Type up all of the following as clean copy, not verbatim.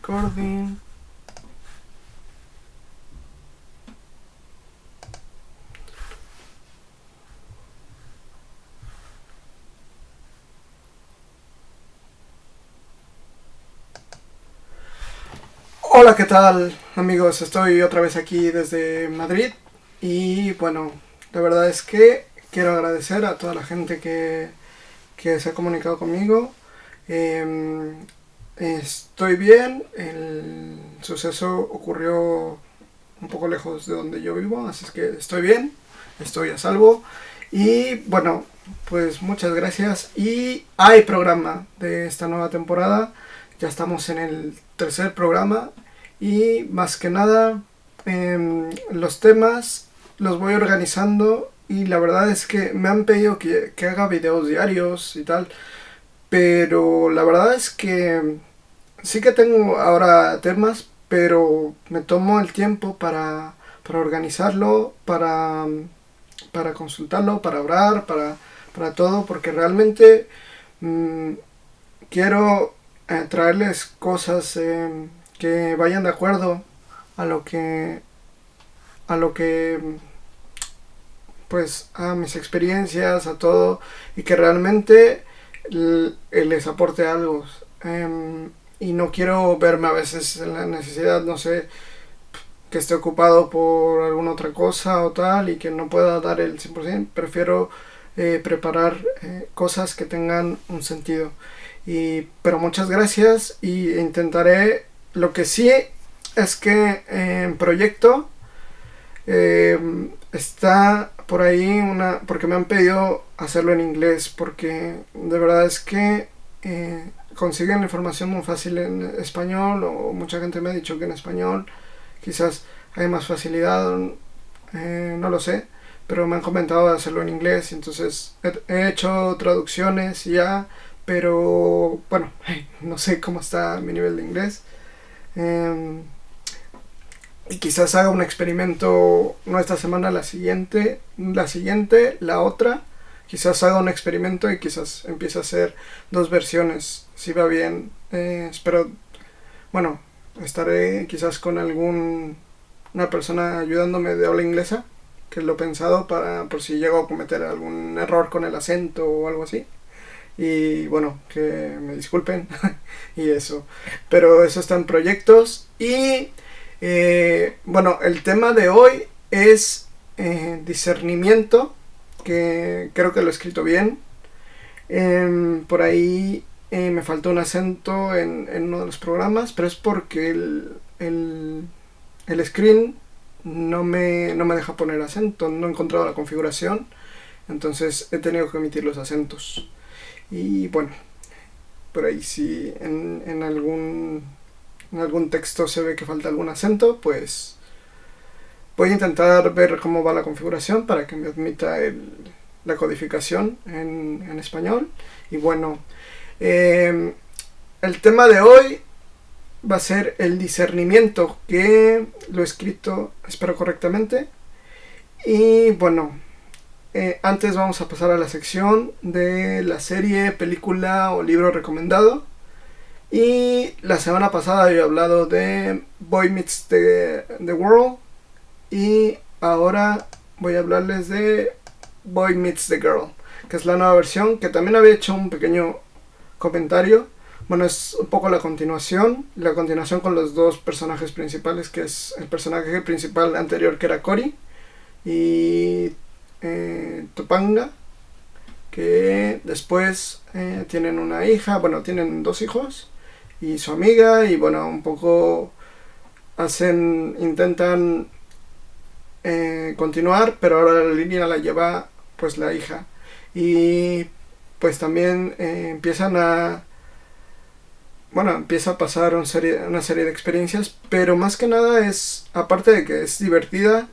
Recording. Hola, ¿qué tal, amigos? Estoy otra vez aquí desde Madrid y bueno, la verdad es que quiero agradecer a toda la gente que se ha comunicado conmigo. Eh, Estoy bien, el suceso ocurrió un poco lejos de donde yo vivo, así es que estoy bien, estoy a salvo y bueno, pues muchas gracias. Y hay programa de esta nueva temporada, ya estamos en el tercer programa y más que nada los temas los voy organizando y la verdad es que me han pedido que haga videos diarios y tal, pero la verdad es que sí que tengo ahora temas, pero me tomo el tiempo para organizarlo, para consultarlo, para orar, para todo, porque realmente mmm, quiero traerles cosas que vayan de acuerdo a lo que pues a mis experiencias, a todo, y que realmente les aporte algo. Y no quiero verme a veces en la necesidad, no sé, que esté ocupado por alguna otra cosa o tal y que no pueda dar el 100%. Prefiero preparar cosas que tengan un sentido. Pero muchas gracias y intentaré. Lo que sí es que en proyecto está por ahí porque me han pedido hacerlo en inglés, porque de verdad es que consiguen la información muy fácil en español, o mucha gente me ha dicho que en español quizás hay más facilidad, no lo sé, pero me han comentado de hacerlo en inglés, entonces he hecho traducciones ya, pero bueno, no sé cómo está mi nivel de inglés. Eh, y quizás haga un experimento, no esta semana, la otra, quizás haga un experimento y quizás empiece a hacer dos versiones, si va bien. Espero, bueno, estaré quizás con una persona ayudándome de habla inglesa, que lo he pensado por si llego a cometer algún error con el acento o algo así. Y bueno, que me disculpen y eso. Pero eso está en proyectos. Y bueno, el tema de hoy es discernimiento, que creo que lo he escrito bien. Por ahí me faltó un acento en uno de los programas, pero es porque el screen no me deja poner acento, no he encontrado la configuración, entonces he tenido que omitir los acentos. Y bueno, por ahí si en algún texto se ve que falta algún acento, pues voy a intentar ver cómo va la configuración para que me admita la codificación en español. Y bueno, el tema de hoy va a ser el discernimiento, que lo he escrito, espero correctamente. Y bueno, antes vamos a pasar a la sección de la serie, película o libro recomendado. Y la semana pasada yo he hablado de Boy Meets the World. Y ahora voy a hablarles de Boy Meets the Girl, que es la nueva versión, que también había hecho un pequeño comentario. Bueno, es un poco la continuación con los dos personajes principales, que es el personaje principal anterior, que era Cory, y Topanga, que después tienen una hija, bueno, tienen dos hijos y su amiga, y bueno, un poco intentan continuar, pero ahora la línea la lleva pues la hija, y pues también empieza a pasar una serie de experiencias, pero más que nada aparte de que es divertida,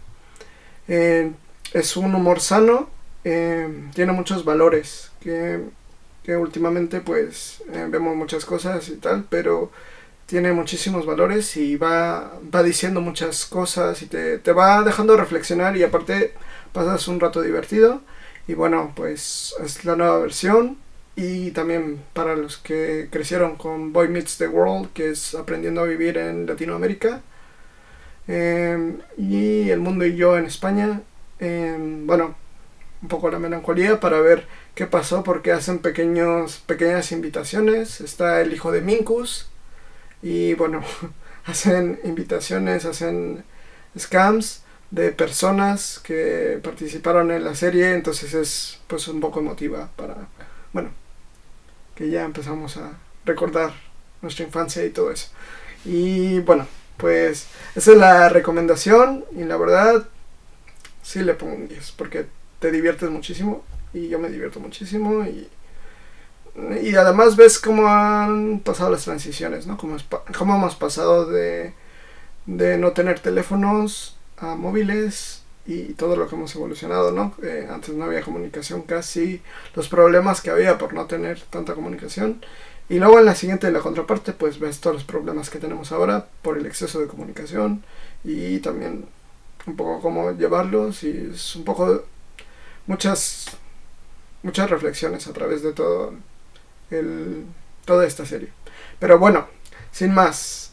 es un humor sano, tiene muchos valores que últimamente pues vemos muchas cosas y tal, pero tiene muchísimos valores y va diciendo muchas cosas y te va dejando reflexionar, y aparte pasas un rato divertido. Y bueno, pues es la nueva versión. y también para los que crecieron con Boy Meets the World, que es aprendiendo a vivir en Latinoamérica, y El Mundo y Yo en España. Bueno, un poco la melancolía para ver qué pasó, porque hacen pequeñas invitaciones. Está el hijo de Minkus y bueno, hacen invitaciones, hacen scams de personas que participaron en la serie, entonces es pues un poco emotiva para, bueno, que ya empezamos a recordar nuestra infancia y todo eso. Y bueno, pues esa es la recomendación y la verdad sí le pongo un 10 porque te diviertes muchísimo y yo me divierto muchísimo y además ves cómo han pasado las transiciones, ¿no? Cómo hemos pasado de no tener teléfonos a móviles y todo lo que hemos evolucionado, ¿no? Antes no había comunicación casi, los problemas que había por no tener tanta comunicación. Y luego en la siguiente, la contraparte, pues ves todos los problemas que tenemos ahora por el exceso de comunicación y también un poco cómo llevarlos, y es un poco muchas reflexiones a través de toda esta serie. Pero bueno, sin más,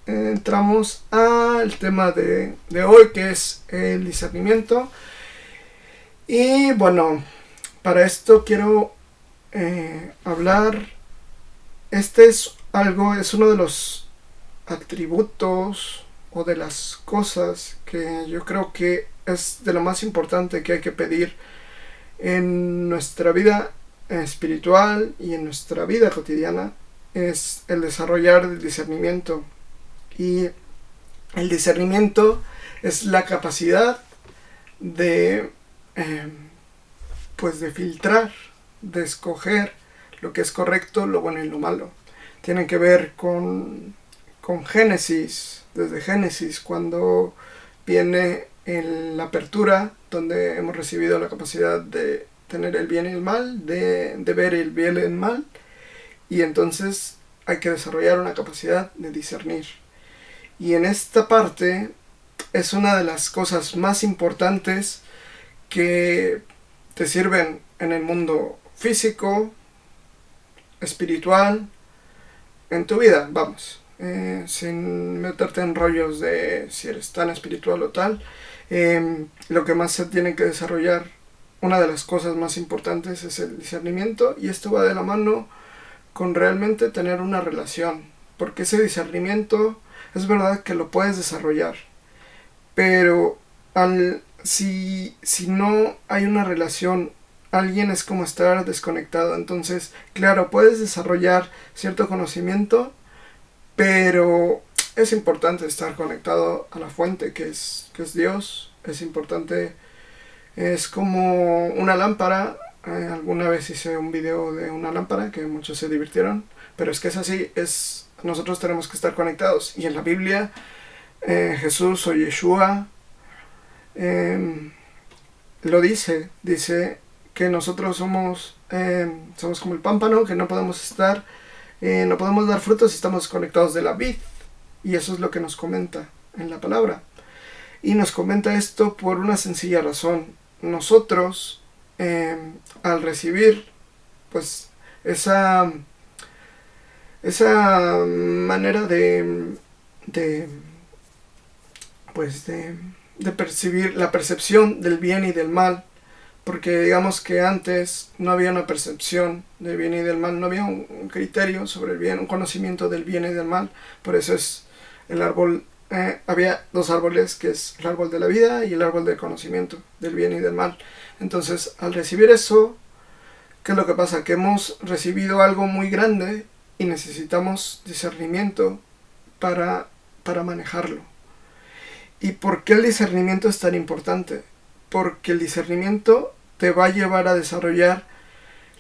entramos al tema de hoy, que es el discernimiento. Y bueno, para esto quiero hablar. Es uno de los atributos o de las cosas que yo creo que es de lo más importante que hay que pedir en nuestra vida espiritual y en nuestra vida cotidiana, es el desarrollar el discernimiento. Y el discernimiento es la capacidad de pues de filtrar, de escoger lo que es correcto, lo bueno y lo malo. Tienen que ver con Génesis, desde Génesis, cuando viene en la apertura, donde hemos recibido la capacidad de tener el bien y el mal, de ver el bien y el mal, y entonces hay que desarrollar una capacidad de discernir. Y en esta parte es una de las cosas más importantes que te sirven en el mundo físico, espiritual, en tu vida, vamos, sin meterte en rollos de si eres tan espiritual o tal. Lo que más se tiene que desarrollar, una de las cosas más importantes, es el discernimiento, y esto va de la mano con realmente tener una relación, porque ese discernimiento es verdad que lo puedes desarrollar, pero si no hay una relación, alguien es como estar desconectado. Entonces, claro, puedes desarrollar cierto conocimiento, pero es importante estar conectado a la fuente, que es Dios. Es importante, es como una lámpara. Alguna vez hice un video de una lámpara que muchos se divirtieron, pero es que es así, nosotros tenemos que estar conectados. Y en la Biblia, Jesús o Yeshua lo dice que nosotros somos como el pámpano, que no podemos dar frutos si estamos conectados de la vid. Y eso es lo que nos comenta en la palabra. Y nos comenta esto por una sencilla razón. Nosotros, al recibir pues esa manera de percibir la percepción del bien y del mal, porque digamos que antes no había una percepción del bien y del mal, no había un criterio sobre el bien, un conocimiento del bien y del mal. Por eso es el árbol, había dos árboles, que es el árbol de la vida y el árbol del conocimiento del bien y del mal. Entonces, al recibir eso, ¿qué es lo que pasa? Que hemos recibido algo muy grande y necesitamos discernimiento para manejarlo. ¿Y por qué el discernimiento es tan importante? Porque el discernimiento te va a llevar a desarrollar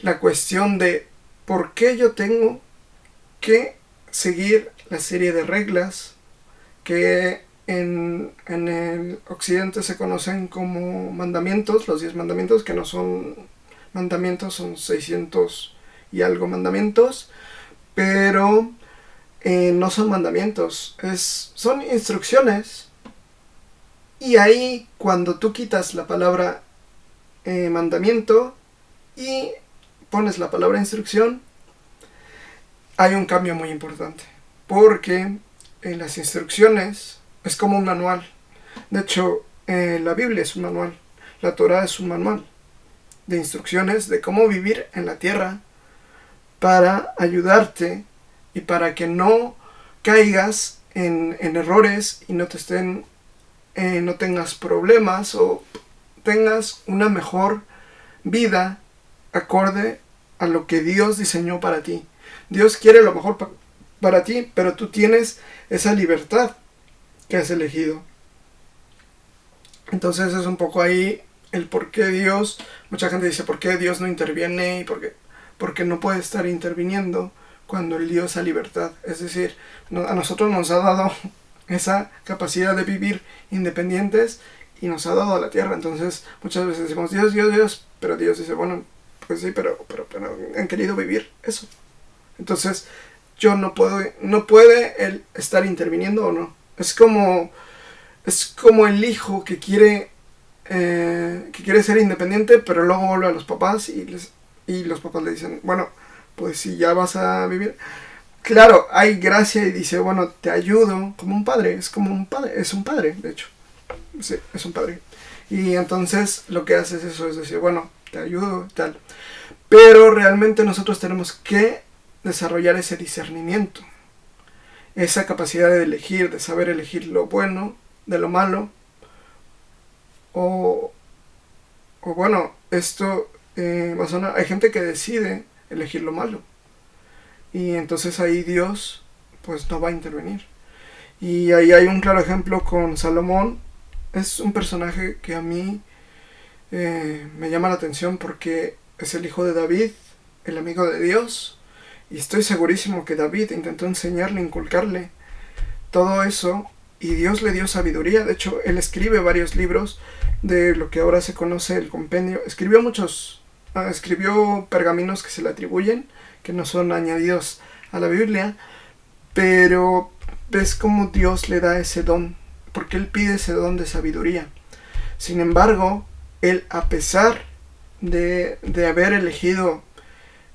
la cuestión de por qué yo tengo que seguir la serie de reglas que en el occidente se conocen como mandamientos, los 10 mandamientos, que no son mandamientos, son 600 y algo mandamientos, pero no son mandamientos, son instrucciones. Y ahí, cuando tú quitas la palabra mandamiento y pones la palabra instrucción, hay un cambio muy importante. Porque en las instrucciones es como un manual. De hecho, la Biblia es un manual. La Torah es un manual de instrucciones de cómo vivir en la tierra para ayudarte y para que no caigas en errores y no tengas problemas o tengas una mejor vida acorde a lo que Dios diseñó para ti. Dios quiere lo mejor para ti, pero tú tienes esa libertad que has elegido. Entonces es un poco ahí el por qué Dios, mucha gente dice por qué Dios no interviene y porque no puede estar interviniendo cuando Él dio esa libertad. Es decir, a nosotros nos ha dado esa capacidad de vivir independientes y nos ha dado la tierra. Entonces muchas veces decimos Dios, Dios, Dios, pero Dios dice, bueno, pues sí, pero han querido vivir eso. Entonces no puede Él estar interviniendo o no. Es como el hijo que quiere ser independiente, pero luego vuelve a los papás y los papás le dicen, bueno, pues si ya vas a vivir. Claro, hay gracia y dice, bueno, te ayudo, como un padre, es un padre, de hecho. Sí, es un padre. Y entonces lo que hace es eso, es decir, bueno, te ayudo, tal. Pero realmente nosotros tenemos que desarrollar ese discernimiento, esa capacidad de elegir, de saber elegir lo bueno de lo malo, o bueno, esto hay gente que decide elegir lo malo, y entonces ahí Dios pues no va a intervenir. Y ahí hay un claro ejemplo con Salomón. Es un personaje que a mí me llama la atención porque es el hijo de David, el amigo de Dios, y estoy segurísimo que David intentó enseñarle, inculcarle todo eso, y Dios le dio sabiduría. De hecho, él escribe varios libros de lo que ahora se conoce el compendio. Escribió pergaminos que se le atribuyen, que no son añadidos a la Biblia, pero ves cómo Dios le da ese don, porque él pide ese don de sabiduría. Sin embargo, él, a pesar de haber elegido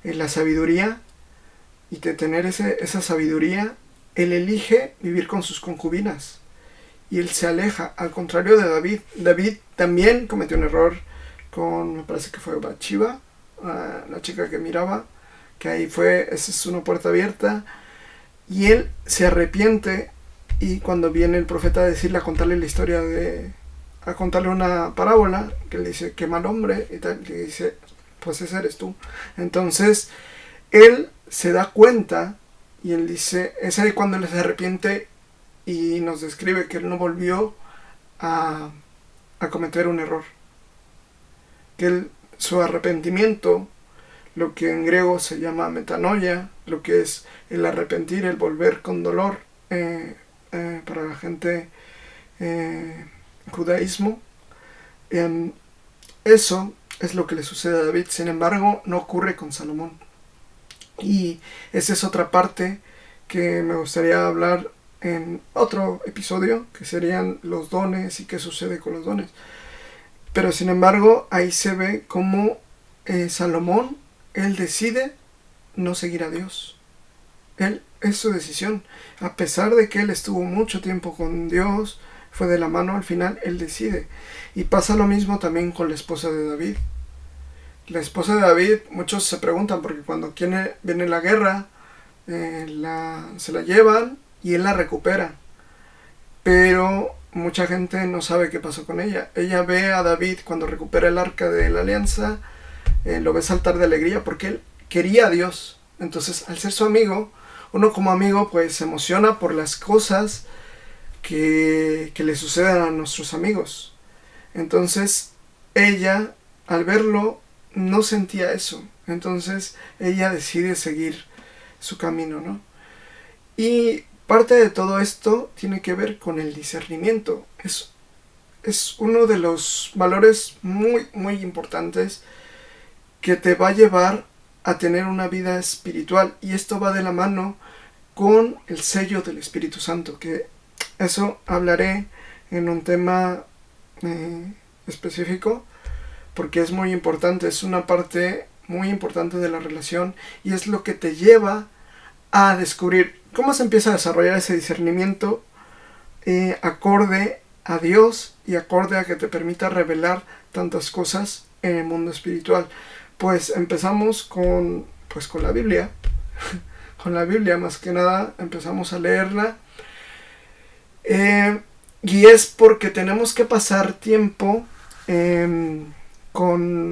la sabiduría y de tener esa sabiduría, él elige vivir con sus concubinas y él se aleja, al contrario de David. David también cometió un error me parece que fue Bathsheba, la chica que miraba, que ahí esa es una puerta abierta, y él se arrepiente, y cuando viene el profeta a decirle, a contarle la historia a contarle una parábola, que le dice, qué mal hombre, y tal, le dice, pues ese eres tú. Entonces él se da cuenta y él dice, es ahí cuando él se arrepiente y nos describe que él no volvió a cometer un error, que su arrepentimiento, lo que en griego se llama metanoia, lo que es el arrepentir, el volver con dolor, para la gente judaísmo, eso es lo que le sucede a David. Sin embargo, no ocurre con Salomón, y esa es otra parte que me gustaría hablar en otro episodio, que serían los dones y qué sucede con los dones. Pero sin embargo, ahí se ve cómo Salomón, él decide no seguir a Dios. Es su decisión. A pesar de que él estuvo mucho tiempo con Dios, fue de la mano, al final él decide. Y pasa lo mismo también con la esposa de David. La esposa de David, muchos se preguntan, porque cuando viene la guerra, se la llevan y él la recupera. Pero mucha gente no sabe qué pasó con ella. Ella ve a David cuando recupera el arca de la alianza, lo ve saltar de alegría porque él quería a Dios. Entonces, al ser su amigo, uno como amigo pues se emociona por las cosas que le suceden a nuestros amigos. Entonces, ella, al verlo, no sentía eso. Entonces, ella decide seguir su camino, ¿no? Y parte de todo esto tiene que ver con el discernimiento. Es uno de los valores muy, muy importantes que te va a llevar a tener una vida espiritual. Y esto va de la mano con el sello del Espíritu Santo, que eso hablaré en un tema específico, porque es muy importante. Es una parte muy importante de la relación y es lo que te lleva a descubrir cómo se empieza a desarrollar ese discernimiento acorde a Dios y acorde a que te permita revelar tantas cosas en el mundo espiritual. Pues empezamos con la Biblia. Con la Biblia más que nada empezamos a leerla. Y es porque tenemos que pasar tiempo con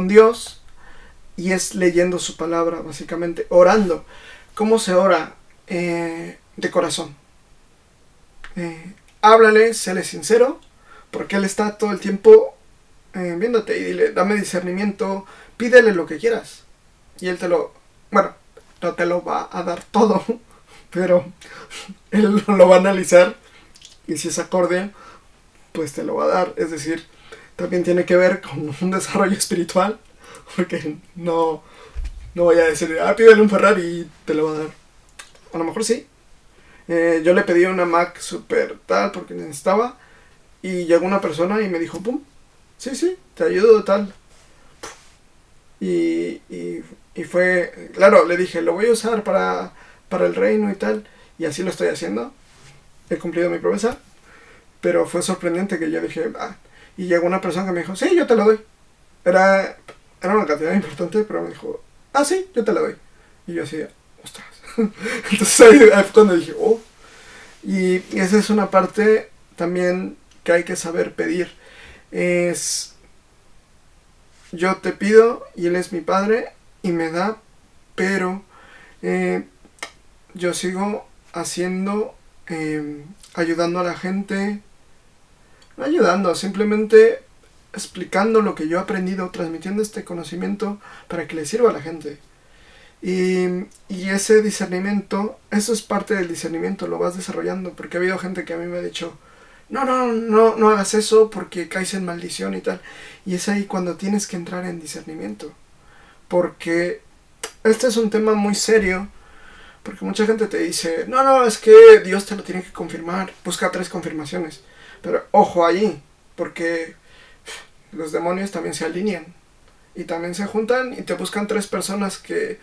Dios, y es leyendo su palabra, básicamente, orando. ¿Cómo se ora? De corazón. Háblale, séle sincero, porque Él está todo el tiempo viéndote y dile, dame discernimiento, pídele lo que quieras. Y Él no te lo va a dar todo, pero Él lo va a analizar y si es acorde, pues te lo va a dar. Es decir, también tiene que ver con un desarrollo espiritual, porque no voy a decir, pídele un Ferrari y te lo va a dar. A lo mejor sí. Yo le pedí una Mac super tal porque necesitaba, y llegó una persona y me dijo, pum, sí, te ayudo tal. Y fue, claro, le dije, lo voy a usar para el reino y tal, y así lo estoy haciendo. He cumplido mi promesa, pero fue sorprendente que yo dije, y llegó una persona que me dijo, sí, yo te lo doy. Era una cantidad importante, pero me dijo, sí, yo te la doy. Y yo así, ostras. Entonces ahí fue cuando dije, y esa es una parte también que hay que saber pedir. Es, yo te pido y Él es mi Padre y me da, pero yo sigo haciendo, ayudando a la gente, no ayudando, simplemente explicando lo que yo he aprendido, transmitiendo este conocimiento para que le sirva a la gente. Y ese discernimiento, eso es parte del discernimiento, lo vas desarrollando, porque ha habido gente que a mí me ha dicho, no hagas eso porque caes en maldición y tal. Y es ahí cuando tienes que entrar en discernimiento, porque este es un tema muy serio, porque mucha gente te dice, no, es que Dios te lo tiene que confirmar, busca 3 confirmaciones. Pero ojo ahí, porque los demonios también se alinean y también se juntan y te buscan 3 personas que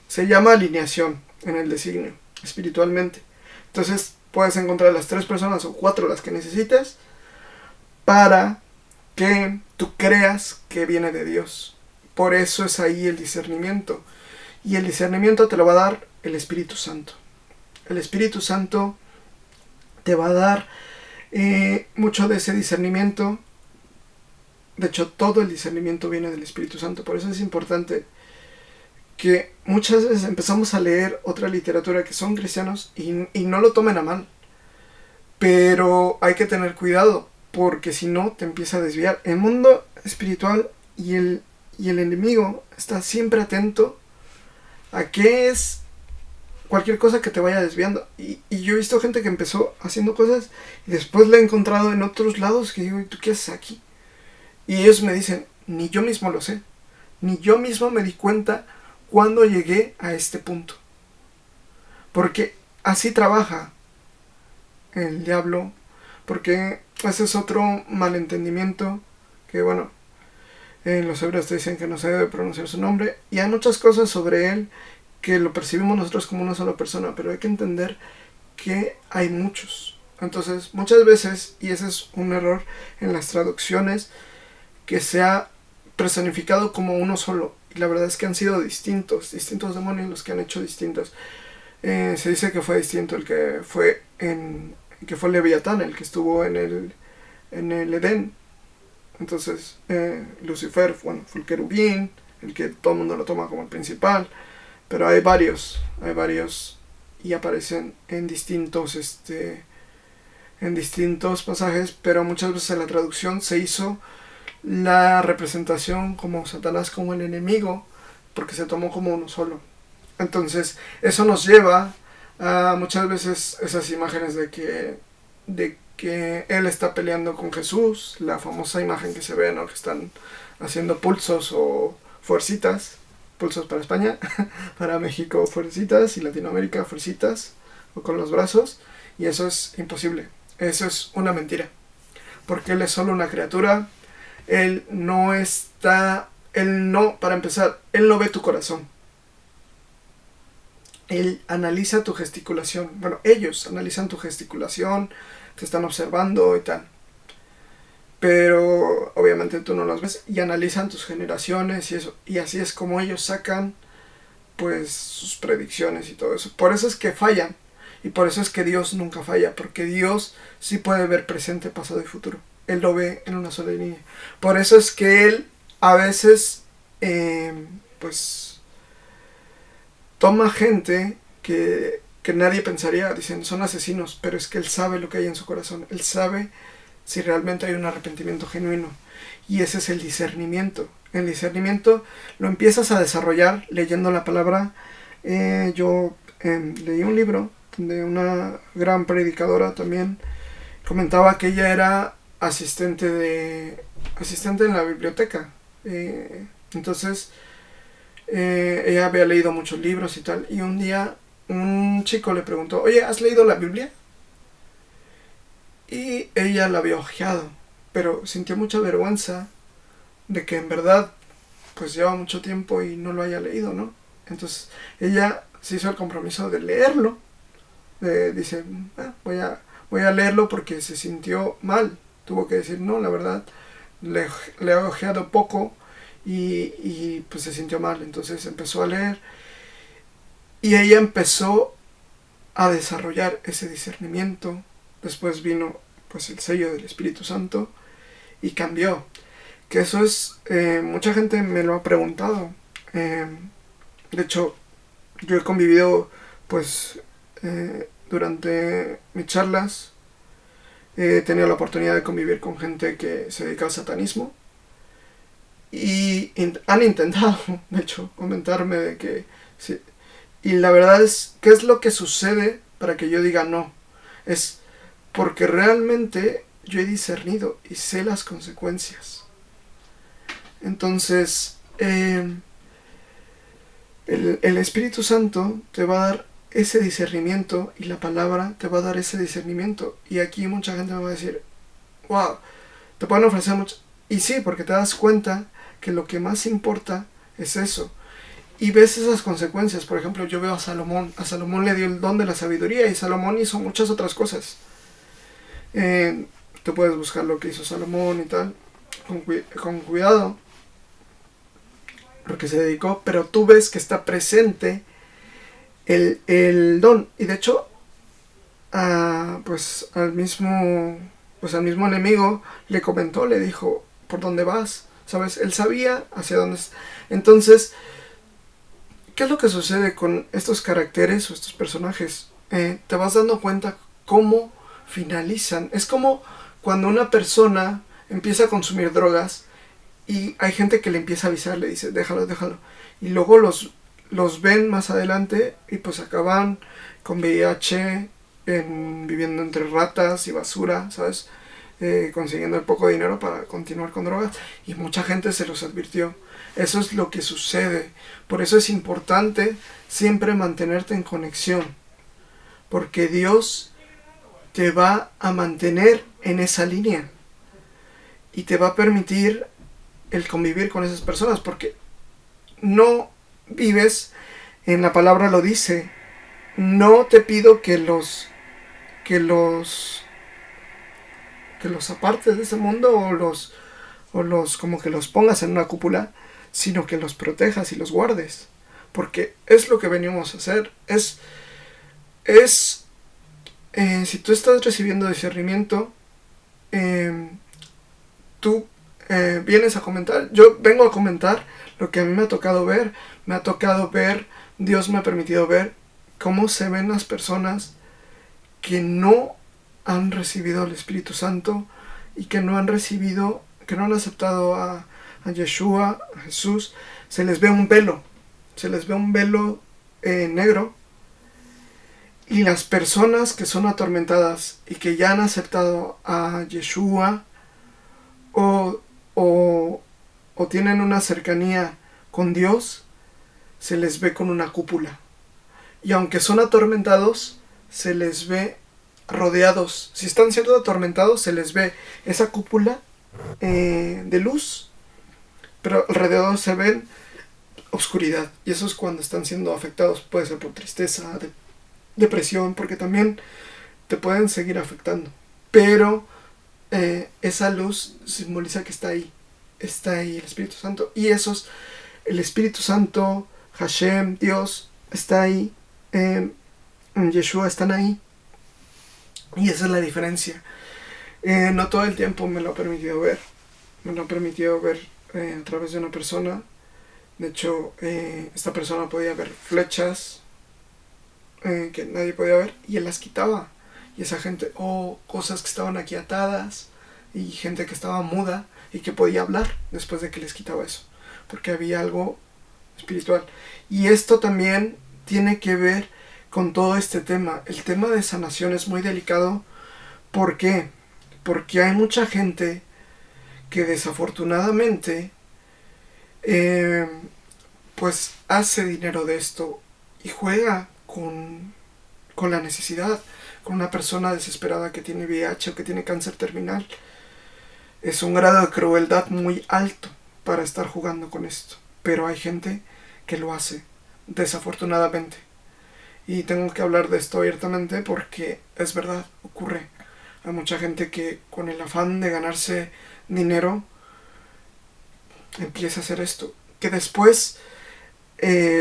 se llama alineación en el designio, espiritualmente. Entonces puedes encontrar las 3 personas o 4 las que necesites para que tú creas que viene de Dios. Por eso es ahí el discernimiento. Y el discernimiento te lo va a dar el Espíritu Santo. El Espíritu Santo te va a dar mucho de ese discernimiento. De hecho, todo el discernimiento viene del Espíritu Santo. Por eso es importante que muchas veces empezamos a leer otra literatura que son cristianos y no lo tomen a mal. Pero hay que tener cuidado, porque si no te empieza a desviar. El mundo espiritual y el enemigo está siempre atento a qué es cualquier cosa que te vaya desviando. Y yo he visto gente que empezó haciendo cosas y después la he encontrado en otros lados que digo, ¿y tú qué haces aquí? Y ellos me dicen, ni yo mismo lo sé. Ni yo mismo me di cuenta cuando llegué a este punto. Porque así trabaja el diablo. Porque ese es otro malentendimiento. Que bueno, en los hebreos te dicen que no se debe pronunciar su nombre. Y hay muchas cosas sobre él que lo percibimos nosotros como una sola persona. Pero hay que entender que hay muchos. Entonces, muchas veces, y ese es un error en las traducciones, que se ha personificado como uno solo. Y la verdad es que han sido distintos demonios los que han hecho distintos. Se dice que fue distinto el que fue Leviatán, el que estuvo en el Edén. Entonces, Lucifer, fue el querubín, el que todo el mundo lo toma como el principal. Pero hay varios y aparecen en distintos pasajes, pero muchas veces en la traducción se hizo la representación como Satanás, como el enemigo, porque se tomó como uno solo. Entonces eso nos lleva a muchas veces esas imágenes de que él está peleando con Jesús, la famosa imagen que se ve, ¿no? Que están haciendo pulsos o fuercitas, pulsos para España, para México fuercitas y Latinoamérica fuercitas, o con los brazos, y eso es imposible, eso es una mentira. porque Él es solo una criatura. Para empezar, Él no ve tu corazón. Él analiza tu gesticulación. Bueno, ellos analizan tu gesticulación, te están observando y tal. Pero obviamente tú no los ves y analizan tus generaciones y eso. Y así es como ellos sacan pues sus predicciones y todo eso. Por eso es que fallan. Y por eso es que Dios nunca falla. Porque Dios sí puede ver presente, pasado y futuro. Él lo ve en una sola línea. Por eso es que Él a veces pues toma gente que nadie pensaría, dicen son asesinos, pero es que Él sabe lo que hay en su corazón. Él sabe si realmente hay un arrepentimiento genuino. Y ese es el discernimiento. El discernimiento lo empiezas a desarrollar leyendo la palabra. Yo leí un libro de una gran predicadora también. Comentaba que ella era asistente en la biblioteca. Entonces ella había leído muchos libros y tal. Y un día un chico le preguntó, oye, ¿has leído la Biblia? Y ella la había hojeado, pero sintió mucha vergüenza de que en verdad pues lleva mucho tiempo y no lo haya leído, ¿no? Entonces ella se hizo el compromiso de leerlo. Dice, voy a leerlo porque se sintió mal. Tuvo que decir, no, la verdad, le he hojeado poco y pues se sintió mal. Entonces empezó a leer y ella empezó a desarrollar ese discernimiento. Después vino pues el sello del Espíritu Santo y cambió. Que eso es, mucha gente me lo ha preguntado. De hecho, yo he convivido pues durante mis charlas. He tenido la oportunidad de convivir con gente que se dedica al satanismo. Y han intentado, de hecho, comentarme de que... Sí. Y la verdad es, ¿qué es lo que sucede para que yo diga no? Es porque realmente yo he discernido y sé las consecuencias. Entonces, el Espíritu Santo te va a dar ese discernimiento y la palabra te va a dar ese discernimiento. Y aquí mucha gente me va a decir, wow, te pueden ofrecer mucho. Y sí, porque te das cuenta que lo que más importa es eso. Y ves esas consecuencias. Por ejemplo, yo veo a Salomón. A Salomón le dio el don de la sabiduría y Salomón hizo muchas otras cosas. Tú puedes buscar lo que hizo Salomón y tal, con cuidado, lo que se dedicó, pero tú ves que está presente el don. Y de hecho, pues al mismo enemigo le comentó, le dijo, ¿por dónde vas? ¿Sabes? Él sabía hacia dónde. Entonces, ¿qué es lo que sucede con estos caracteres o estos personajes? Te vas dando cuenta cómo finalizan. Es como cuando una persona empieza a consumir drogas y hay gente que le empieza a avisar, le dice, déjalo. Y luego los ven más adelante y pues acaban con VIH, viviendo entre ratas y basura, ¿sabes? Consiguiendo el poco dinero para continuar con drogas. Y mucha gente se los advirtió. Eso es lo que sucede. Por eso es importante siempre mantenerte en conexión. Porque Dios te va a mantener en esa línea. Y te va a permitir el convivir con esas personas. Porque no vives, en la palabra lo dice, no te pido que los apartes de ese mundo o los como que los pongas en una cúpula, sino que los protejas y los guardes, porque es lo que venimos a hacer. Si tú estás recibiendo discernimiento, tú vienes a comentar. Yo vengo a comentar lo que a mí me ha tocado ver. Dios me ha permitido ver cómo se ven las personas que no han recibido al Espíritu Santo y que no han aceptado a Yeshua, a Jesús. Se les ve un velo negro. Y las personas que son atormentadas y que ya han aceptado a Yeshua o tienen una cercanía con Dios, se les ve con una cúpula. Y aunque son atormentados, se les ve rodeados, si están siendo atormentados, se les ve esa cúpula de luz, pero alrededor se ven oscuridad. Y eso es cuando están siendo afectados. Puede ser por tristeza, depresión, porque también te pueden seguir afectando. Pero esa luz simboliza que está ahí el Espíritu Santo. Y eso es el Espíritu Santo, Hashem, Dios, está ahí. Yeshua están ahí. Y esa es la diferencia. No todo el tiempo me lo ha permitido ver. Me lo ha permitido ver a través de una persona. De hecho, esta persona podía ver flechas que nadie podía ver, y él las quitaba. Y esa gente, cosas que estaban aquí atadas, y gente que estaba muda y que podía hablar después de que les quitaba eso, porque había algo espiritual. Y esto también tiene que ver con todo este tema. El tema de sanación es muy delicado. ¿Por qué? Porque hay mucha gente que desafortunadamente pues hace dinero de esto y juega con la necesidad, con una persona desesperada que tiene VIH o que tiene cáncer terminal. Es un grado de crueldad muy alto para estar jugando con esto, pero hay gente que lo hace, desafortunadamente. Y tengo que hablar de esto abiertamente porque es verdad, ocurre. Hay mucha gente que con el afán de ganarse dinero empieza a hacer esto, que después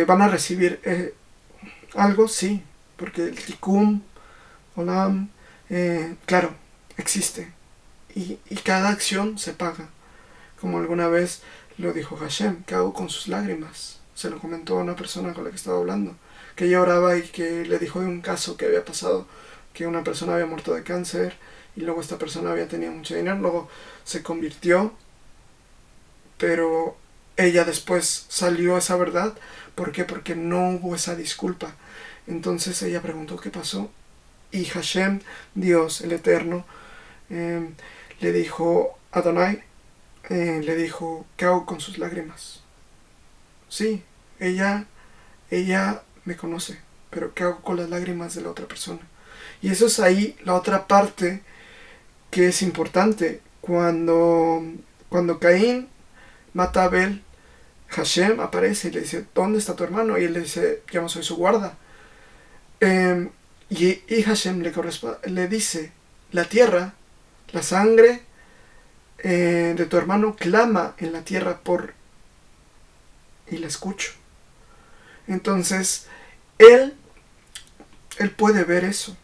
van a recibir algo, sí, porque el tikkun, olam, claro, existe, y cada acción se paga, como alguna vez lo dijo Hashem. ¿Qué hago con sus lágrimas? Se lo comentó a una persona con la que estaba hablando, que ella oraba y que le dijo de un caso que había pasado, que una persona había muerto de cáncer, y luego esta persona había tenido mucho dinero, luego se convirtió, pero ella después salió esa verdad. ¿Por qué? Porque no hubo esa disculpa. Entonces ella preguntó qué pasó, y Hashem, Dios, el Eterno, le dijo, Adonai, le dijo, ¿qué hago con sus lágrimas? Sí, ella me conoce, pero ¿qué hago con las lágrimas de la otra persona? Y eso es ahí la otra parte que es importante. Cuando Caín mata a Abel, Hashem aparece y le dice, ¿dónde está tu hermano? Y él le dice, yo no soy su guarda. Y Hashem le dice, la tierra, la sangre de tu hermano clama en la tierra y la escucho. Entonces, él puede ver eso.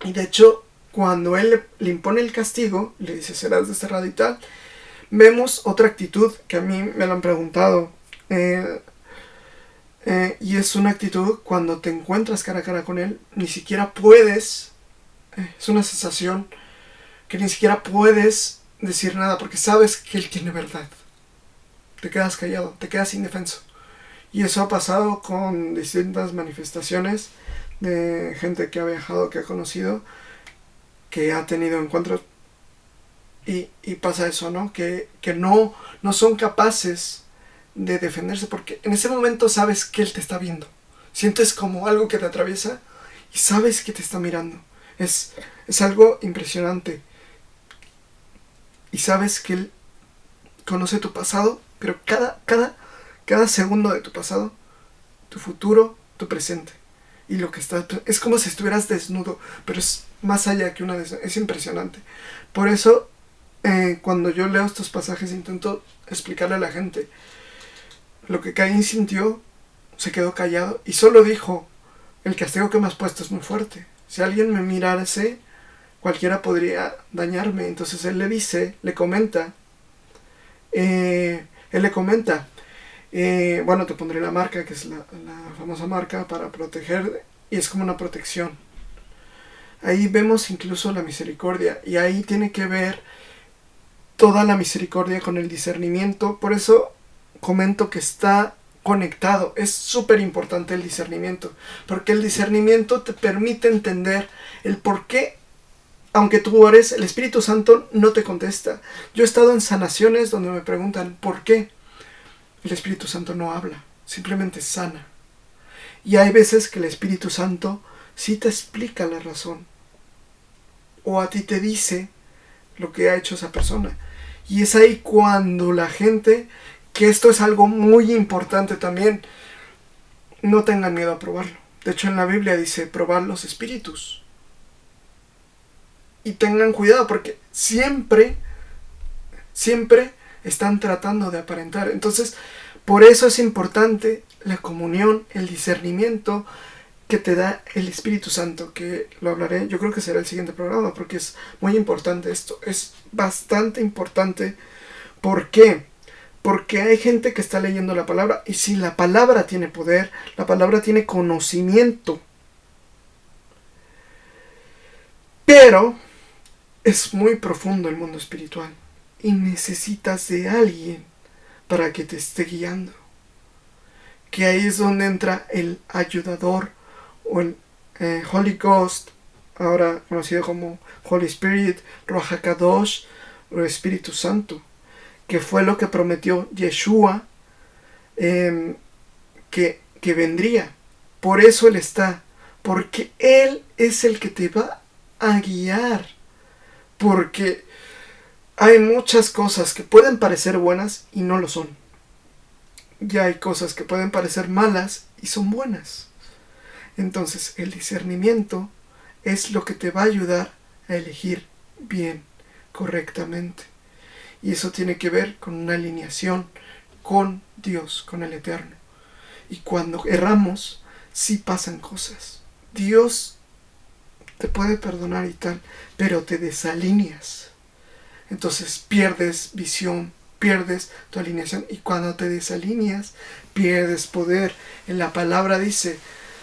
Y de hecho, cuando él le impone el castigo, le dice, serás desterrado y tal, vemos otra actitud que a mí me lo han preguntado. Y es una actitud cuando te encuentras cara a cara con él, ni siquiera puedes, es una sensación que ni siquiera puedes decir nada porque sabes que él tiene verdad. Te quedas callado, te quedas indefenso. Y eso ha pasado con distintas manifestaciones de gente que ha viajado, que ha conocido, que ha tenido encuentros. Y pasa eso, ¿no? Que no son capaces de defenderse porque en ese momento sabes que él te está viendo. Sientes como algo que te atraviesa y sabes que te está mirando. Es algo impresionante. Y sabes que él conoce tu pasado, pero cada segundo de tu pasado, tu futuro, tu presente. Y lo que está es como si estuvieras desnudo, pero es más allá que es impresionante. Por eso, cuando yo leo estos pasajes intento explicarle a la gente lo que Caín sintió. Se quedó callado y solo dijo, el castigo que me has puesto es muy fuerte. Si alguien me mirase, cualquiera podría dañarme. Entonces él le comenta, bueno, te pondré la marca, que es la famosa marca para proteger, y es como una protección. Ahí vemos incluso la misericordia, y ahí tiene que ver toda la misericordia con el discernimiento. Por eso comento que está conectado. Es súper importante el discernimiento, porque el discernimiento te permite entender el por qué, aunque tú ores, el Espíritu Santo no te contesta. Yo he estado en sanaciones donde me preguntan ¿por qué? El Espíritu Santo no habla, simplemente sana. Y hay veces que el Espíritu Santo sí te explica la razón. o a ti te dice lo que ha hecho esa persona. Y es ahí cuando la gente, que esto es algo muy importante también, no tengan miedo a probarlo. De hecho, en la Biblia dice probar los espíritus. Y tengan cuidado porque siempre están tratando de aparentar. Entonces, por eso es importante la comunión, el discernimiento que te da el Espíritu Santo, que lo hablaré, yo creo que será el siguiente programa, porque es muy importante esto, es bastante importante. ¿Por qué? Porque hay gente que está leyendo la palabra, y si la palabra tiene poder, la palabra tiene conocimiento, pero es muy profundo el mundo espiritual, y necesitas de alguien para que te esté guiando, que ahí es donde entra el ayudador, o el Holy Ghost, ahora conocido como Holy Spirit, Ruach HaKadosh, o Espíritu Santo, que fue lo que prometió Yeshua, que vendría. Por eso Él está, porque Él es el que te va a guiar, porque hay muchas cosas que pueden parecer buenas y no lo son, y hay cosas que pueden parecer malas y son buenas. Entonces el discernimiento es lo que te va a ayudar a elegir bien, correctamente. Y eso tiene que ver con una alineación con Dios, con el Eterno. Y cuando erramos, sí pasan cosas. Dios te puede perdonar y tal, pero te desalineas. Entonces pierdes visión, pierdes tu alineación. Y cuando te desalineas, pierdes poder. En la palabra dice: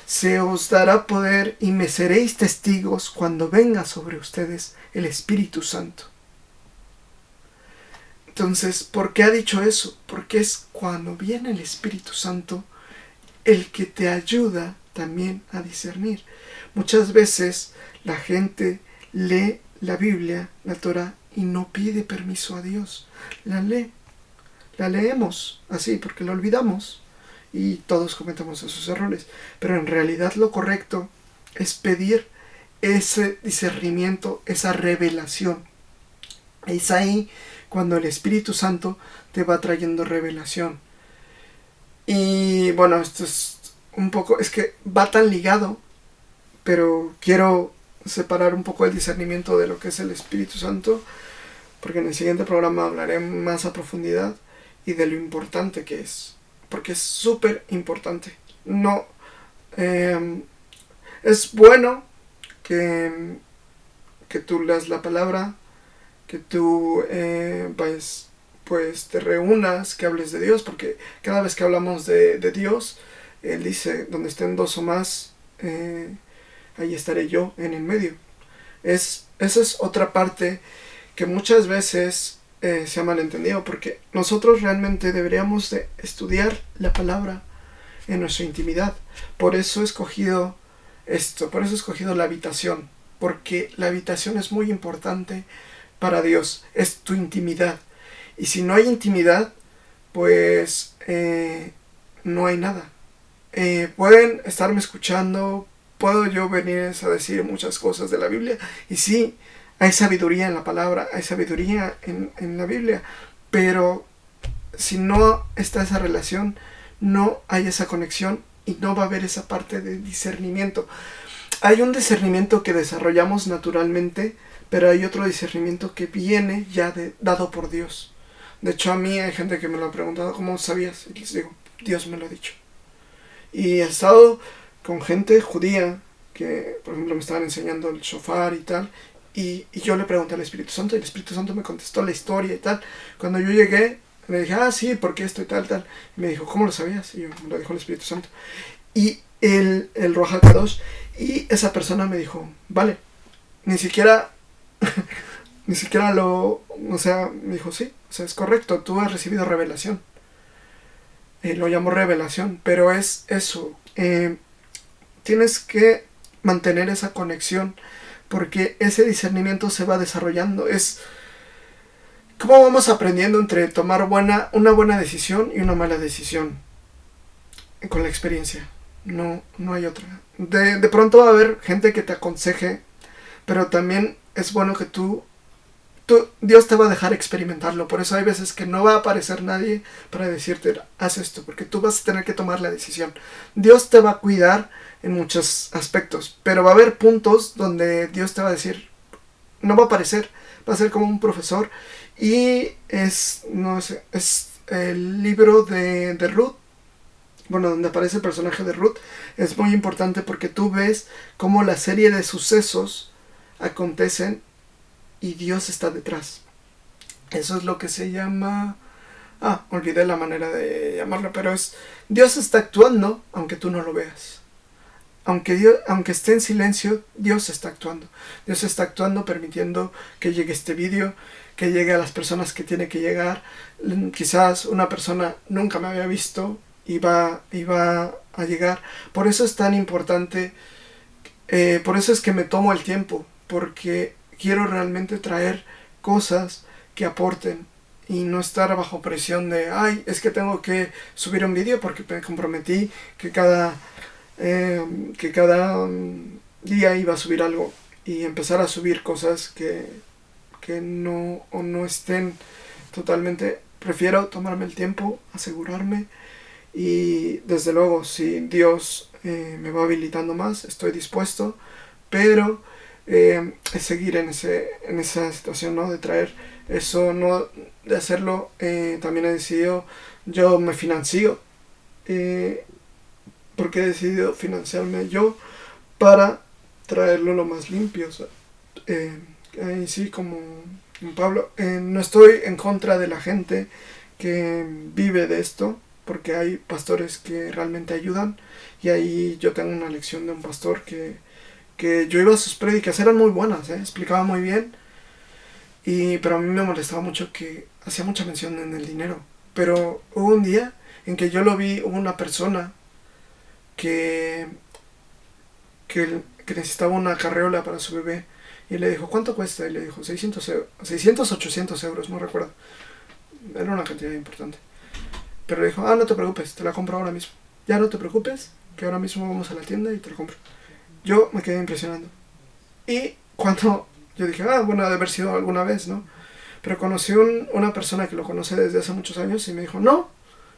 se os dará poder y me seréis testigos cuando venga sobre ustedes el Espíritu Santo. Entonces, ¿por qué ha dicho eso? Porque es cuando viene el Espíritu Santo el que te ayuda también a discernir. Muchas veces la gente lee la Biblia, la Torah, y no pide permiso a Dios. La leemos así porque la olvidamos. Y todos cometemos esos errores. Pero en realidad lo correcto es pedir ese discernimiento, esa revelación. Es ahí cuando el Espíritu Santo te va trayendo revelación. Y bueno, esto es un poco, es que va tan ligado, pero quiero separar un poco el discernimiento de lo que es el Espíritu Santo, porque en el siguiente programa hablaré más a profundidad y de lo importante que es. Porque es súper importante. No, es bueno que tú leas la palabra, que tú pues te reúnas, que hables de Dios, porque cada vez que hablamos de Dios, Él dice: donde estén dos o más, ahí estaré yo en el medio. Esa es otra parte que muchas veces se ha malentendido, porque nosotros realmente deberíamos de estudiar la palabra en nuestra intimidad. Por eso he escogido esto, por eso he escogido la habitación, porque la habitación es muy importante para Dios, es tu intimidad. Y si no hay intimidad, pues no hay nada. Pueden estarme escuchando, puedo yo venir a decir muchas cosas de la Biblia, y sí, hay sabiduría en la palabra, hay sabiduría en la Biblia, pero si no está esa relación, no hay esa conexión y no va a haber esa parte de discernimiento. Hay un discernimiento que desarrollamos naturalmente, pero hay otro discernimiento que viene ya dado por Dios. De hecho, a mí hay gente que me lo ha preguntado: ¿cómo sabías? Y les digo: Dios me lo ha dicho. Y he estado con gente judía que, por ejemplo, me estaban enseñando el shofar y tal, y yo le pregunté al Espíritu Santo, y el Espíritu Santo me contestó la historia y tal. Cuando yo llegué, le dije: sí, porque esto y tal, tal. Y me dijo: ¿cómo lo sabías? Y yo: me lo dijo el Espíritu Santo. Y el Ruach HaKadosh, y esa persona me dijo: vale, ni siquiera lo, o sea, me dijo: sí, o sea, es correcto, tú has recibido revelación. Lo llamo revelación, pero es eso, tienes que mantener esa conexión, porque ese discernimiento se va desarrollando. Es como vamos aprendiendo entre tomar una buena decisión y una mala decisión con la experiencia. No hay otra. De pronto va a haber gente que te aconseje pero también es bueno que Dios te va a dejar experimentarlo. Por eso hay veces que no va a aparecer nadie para decirte, haz esto, porque tú vas a tener que tomar la decisión. Dios te va a cuidar en muchos aspectos, pero va a haber puntos donde Dios te va a decir, no va a aparecer, va a ser como un profesor. Y no sé, es el libro de Ruth, bueno, donde aparece el personaje de Ruth, es muy importante porque tú ves cómo la serie de sucesos acontecen y Dios está detrás. Eso es lo que se llama... olvidé la manera de llamarlo, pero es... Dios está actuando aunque tú no lo veas. Aunque esté en silencio, Dios está actuando. Dios está actuando permitiendo que llegue este vídeo, que llegue a las personas que tiene que llegar. Quizás una persona nunca me había visto y va a llegar. Por eso es tan importante, por eso es que me tomo el tiempo, porque quiero realmente traer cosas que aporten y no estar bajo presión de, es que tengo que subir un vídeo porque me comprometí que cada día iba a subir algo, y empezar a subir cosas que no estén totalmente. Prefiero tomarme el tiempo, asegurarme, y desde luego si Dios me va habilitando más, estoy dispuesto, pero es seguir en esa situación, ¿no? De traer eso, no de hacerlo. También he decidido, yo me financio, porque he decidido financiarme yo para traerlo lo más limpio. O sea, sí, como Pablo, no estoy en contra de la gente que vive de esto, porque hay pastores que realmente ayudan, y ahí yo tengo una lección de un pastor que yo iba a sus prédicas, eran muy buenas, explicaba muy bien, pero a mí me molestaba mucho que hacía mucha mención en el dinero. Pero hubo un día en que yo lo vi, hubo una persona que necesitaba una carreola para su bebé, y le dijo, ¿cuánto cuesta? Y le dijo, 600, 800 euros, no recuerdo, era una cantidad importante. Pero le dijo, no te preocupes, te la compro ahora mismo. Ya no te preocupes, que ahora mismo vamos a la tienda y te la compro. Yo me quedé impresionando. Y cuando yo dije, bueno, ha de haber sido alguna vez, ¿no? Pero conocí una persona que lo conoce desde hace muchos años y me dijo, no,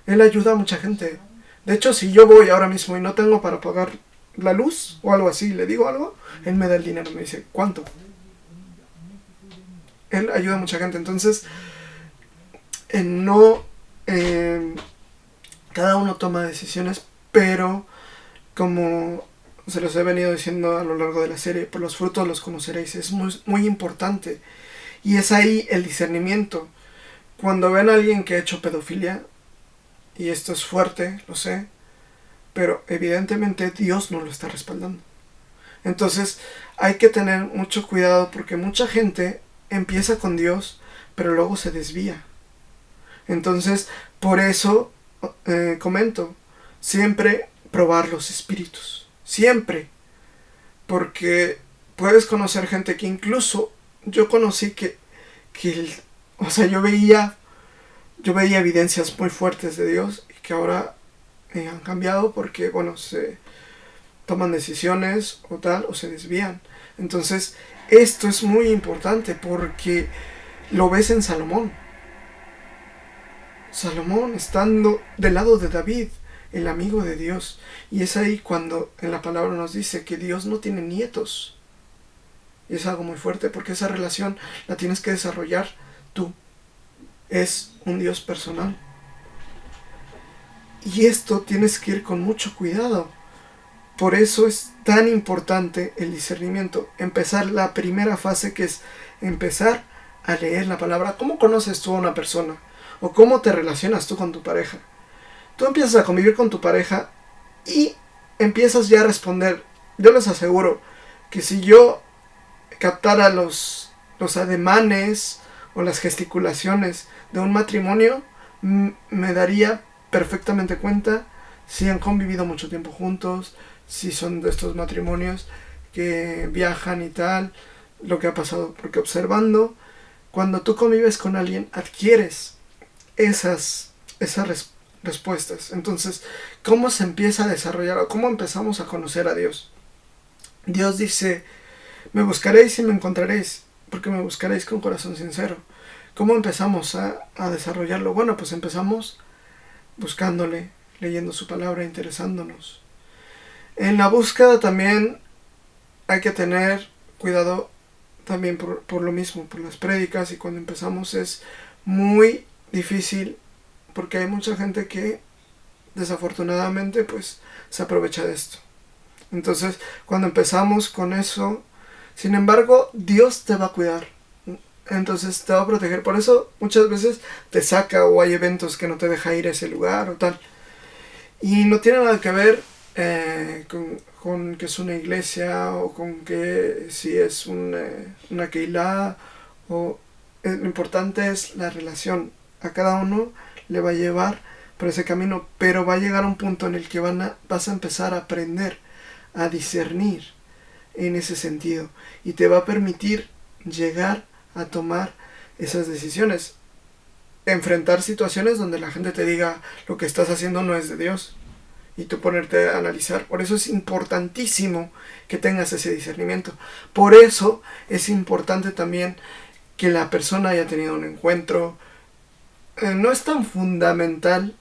él ayuda a mucha gente. De hecho, si yo voy ahora mismo y no tengo para pagar la luz o algo así, le digo algo, él me da el dinero, me dice, ¿cuánto? Él ayuda a mucha gente. Entonces, cada uno toma decisiones, pero como se los he venido diciendo a lo largo de la serie, por los frutos los conoceréis, es muy, muy importante. Y es ahí el discernimiento. Cuando ven a alguien que ha hecho pedofilia, y esto es fuerte, lo sé, pero evidentemente Dios no lo está respaldando. Entonces hay que tener mucho cuidado, porque mucha gente empieza con Dios, pero luego se desvía. Entonces, por eso comento, siempre probar los espíritus. Siempre. Porque puedes conocer gente que incluso yo conocí o sea, yo veía evidencias muy fuertes de Dios, y que ahora han cambiado porque, bueno, se toman decisiones o tal, o se desvían. Entonces, esto es muy importante porque lo ves en Salomón. Salomón estando del lado de David, el amigo de Dios. Y es ahí cuando en la palabra nos dice que Dios no tiene nietos. Y es algo muy fuerte, porque esa relación la tienes que desarrollar tú. Es un Dios personal. Y esto tienes que ir con mucho cuidado. Por eso es tan importante el discernimiento. Empezar la primera fase, que es empezar a leer la palabra. ¿Cómo conoces tú a una persona? ¿O cómo te relacionas tú con tu pareja? Tú empiezas a convivir con tu pareja y empiezas ya a responder. Yo les aseguro que si yo captara los ademanes o las gesticulaciones de un matrimonio, me daría perfectamente cuenta si han convivido mucho tiempo juntos, si son de estos matrimonios que viajan y tal, lo que ha pasado. Porque observando, cuando tú convives con alguien, adquieres esas respuestas. Entonces, ¿cómo se empieza a desarrollar, o cómo empezamos a conocer a Dios? Dios dice, Me buscaréis y me encontraréis, porque me buscaréis con corazón sincero. ¿Cómo empezamos a desarrollarlo? Bueno, pues empezamos buscándole, leyendo su palabra, interesándonos. En la búsqueda también hay que tener cuidado también por lo mismo, por las prédicas, y cuando empezamos es muy difícil porque hay mucha gente que desafortunadamente pues se aprovecha de esto. Entonces cuando empezamos con eso, sin embargo Dios te va a cuidar, entonces te va a proteger. Por eso muchas veces te saca, o hay eventos que no te deja ir a ese lugar o tal, y no tiene nada que ver con que es una iglesia, o con que si es una keilá, o lo importante es la relación. A cada uno le va a llevar por ese camino, pero va a llegar a un punto en el que vas a empezar a aprender a discernir en ese sentido, y te va a permitir llegar a tomar esas decisiones, enfrentar situaciones donde la gente te diga lo que estás haciendo no es de Dios, y tú ponerte a analizar. Por eso es importantísimo que tengas ese discernimiento. Por eso es importante también que la persona haya tenido un encuentro. No es tan fundamental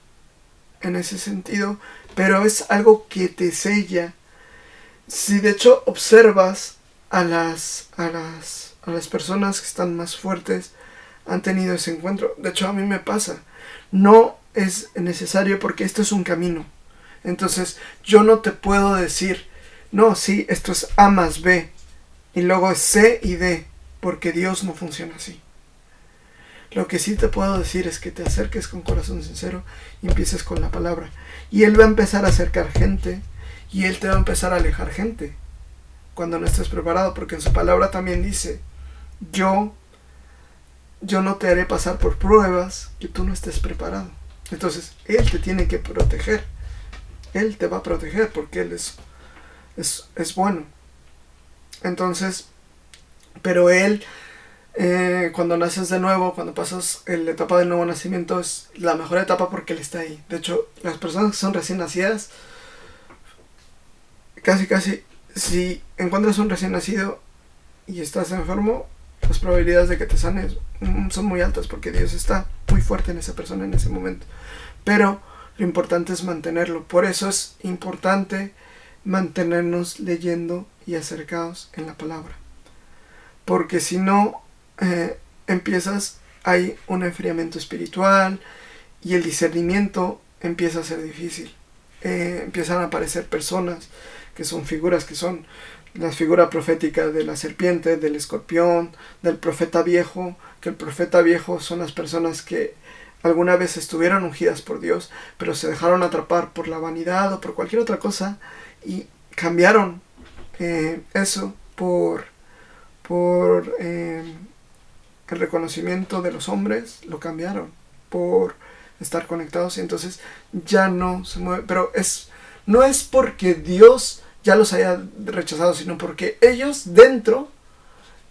en ese sentido, pero es algo que te sella. Si de hecho observas a las personas que están más fuertes, han tenido ese encuentro. De hecho a mí me pasa. No es necesario, porque esto es un camino. Entonces yo no te puedo decir, no, sí, esto es A más B y luego es C y D, porque Dios no funciona así. Lo que sí te puedo decir es que te acerques con corazón sincero y empieces con la palabra. Y Él va a empezar a acercar gente, y Él te va a empezar a alejar gente cuando no estés preparado, porque en su palabra también dice, yo no te haré pasar por pruebas que tú no estés preparado. Entonces Él te tiene que proteger. Él te va a proteger porque Él es bueno. Entonces, pero Él, cuando naces de nuevo, cuando pasas la etapa del nuevo nacimiento, es la mejor etapa porque Él está ahí. De hecho, las personas que son recién nacidas, casi, si encuentras un recién nacido y estás enfermo, las probabilidades de que te sanes son muy altas, porque Dios está muy fuerte en esa persona en ese momento. Pero lo importante es mantenerlo. Por eso es importante mantenernos leyendo y acercados en la palabra. Porque si no, hay un enfriamiento espiritual, y el discernimiento empieza a ser difícil. Empiezan a aparecer personas que son figuras, que son la figura profética de la serpiente, del escorpión, del profeta viejo, que el profeta viejo son las personas que alguna vez estuvieron ungidas por Dios, pero se dejaron atrapar por la vanidad o por cualquier otra cosa, y cambiaron eso por el reconocimiento de los hombres, lo cambiaron por estar conectados, y entonces ya no se mueve. Pero no es porque Dios ya los haya rechazado, sino porque ellos dentro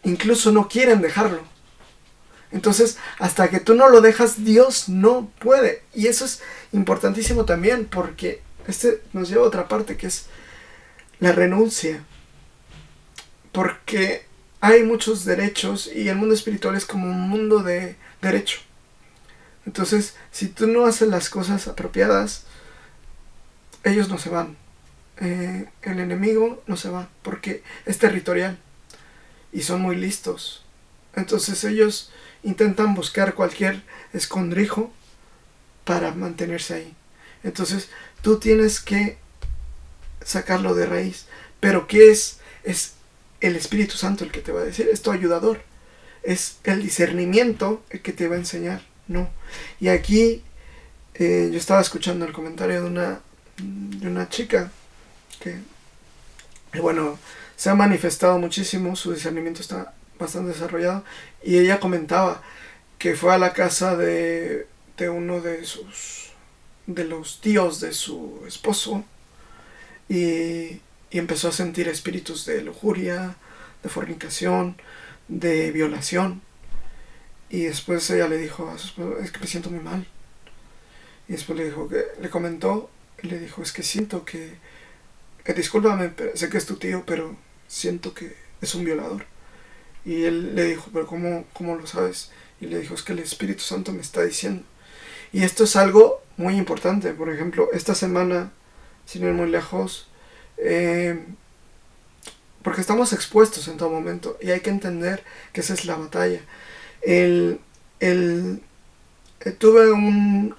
incluso no quieren dejarlo. Entonces, hasta que tú no lo dejas, Dios no puede. Y eso es importantísimo también, porque nos lleva a otra parte, que es la renuncia. Porque hay muchos derechos, y el mundo espiritual es como un mundo de derecho. Entonces, si tú no haces las cosas apropiadas, ellos no se van. El enemigo no se va, porque es territorial y son muy listos. Entonces ellos intentan buscar cualquier escondrijo para mantenerse ahí. Entonces tú tienes que sacarlo de raíz. Pero ¿qué es? Es el Espíritu Santo el que te va a decir, es tu ayudador. Es el discernimiento el que te va a enseñar, ¿no? Y aquí yo estaba escuchando el comentario de una chica que, bueno, se ha manifestado muchísimo, su discernimiento está bastante desarrollado, y ella comentaba que fue a la casa de uno de los tíos de su esposo, y empezó a sentir espíritus de lujuria, de fornicación, de violación, y después ella le dijo a su esposo, es que me siento muy mal, y después le comentó, y le dijo, es que siento que discúlpame, sé que es tu tío, pero siento que es un violador. Y él le dijo, pero ¿cómo lo sabes? Y le dijo, es que el Espíritu Santo me está diciendo. Y esto es algo muy importante. Por ejemplo, esta semana, sin ir muy lejos, porque estamos expuestos en todo momento y hay que entender que esa es la batalla. El, el, tuve un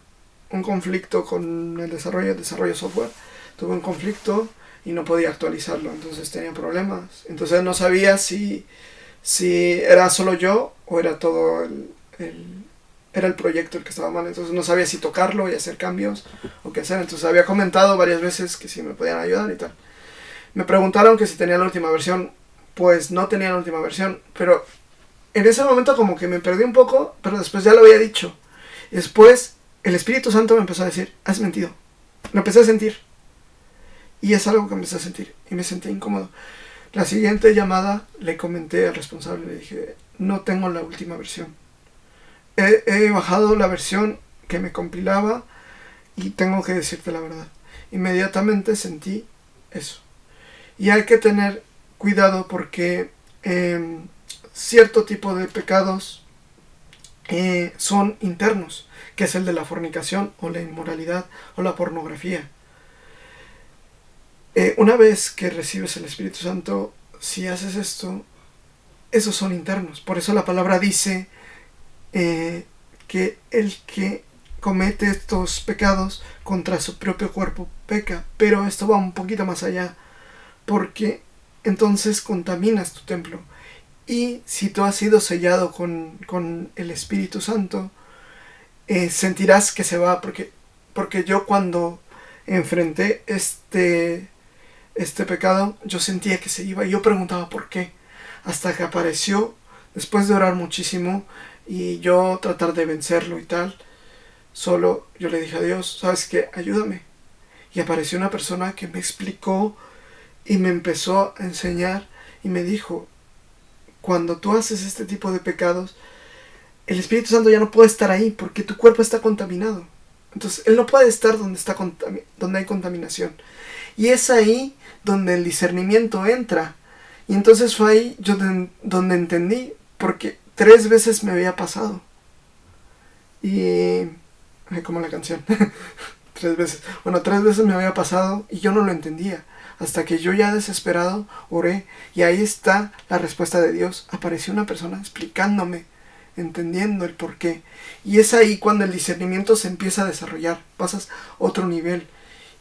conflicto con el desarrollo software. Tuve un conflicto y no podía actualizarlo, entonces tenía problemas. Entonces no sabía si era solo yo o era todo era el proyecto el que estaba mal. Entonces no sabía si tocarlo y hacer cambios o qué hacer. Entonces había comentado varias veces que si me podían ayudar y tal. Me preguntaron que si tenía la última versión. Pues no tenía la última versión, pero en ese momento como que me perdí un poco, pero después ya lo había dicho. Y después el Espíritu Santo me empezó a decir, has mentido. Lo empecé a sentir. Y es algo que empecé a sentir. Y me sentí incómodo. La siguiente llamada le comenté al responsable. Le dije, no tengo la última versión. He bajado la versión que me compilaba y tengo que decirte la verdad. Inmediatamente sentí eso. Y hay que tener cuidado porque cierto tipo de pecados son internos, que es el de la fornicación o la inmoralidad o la pornografía. Una vez que recibes el Espíritu Santo, si haces esto, esos son internos. Por eso la palabra dice que el que comete estos pecados contra su propio cuerpo peca. Pero esto va un poquito más allá, porque entonces contaminas tu templo. Y si tú has sido sellado con el Espíritu Santo, sentirás que se va, porque yo cuando enfrenté este pecado, yo sentía que se iba y yo preguntaba por qué, hasta que apareció, después de orar muchísimo y yo tratar de vencerlo y tal, solo yo le dije a Dios, ¿sabes qué? Ayúdame. Y apareció una persona que me explicó y me empezó a enseñar y me dijo, cuando tú haces este tipo de pecados, el Espíritu Santo ya no puede estar ahí porque tu cuerpo está contaminado. Entonces, Él no puede estar donde hay contaminación. Y es ahí donde el discernimiento entra. Y entonces fue ahí donde entendí, porque 3 veces me había pasado. Y... como la canción. 3 veces. Bueno, 3 veces me había pasado y yo no lo entendía. Hasta que yo ya desesperado oré y ahí está la respuesta de Dios. Apareció una persona explicándome, entendiendo el porqué. Y es ahí cuando el discernimiento se empieza a desarrollar. Pasas a otro nivel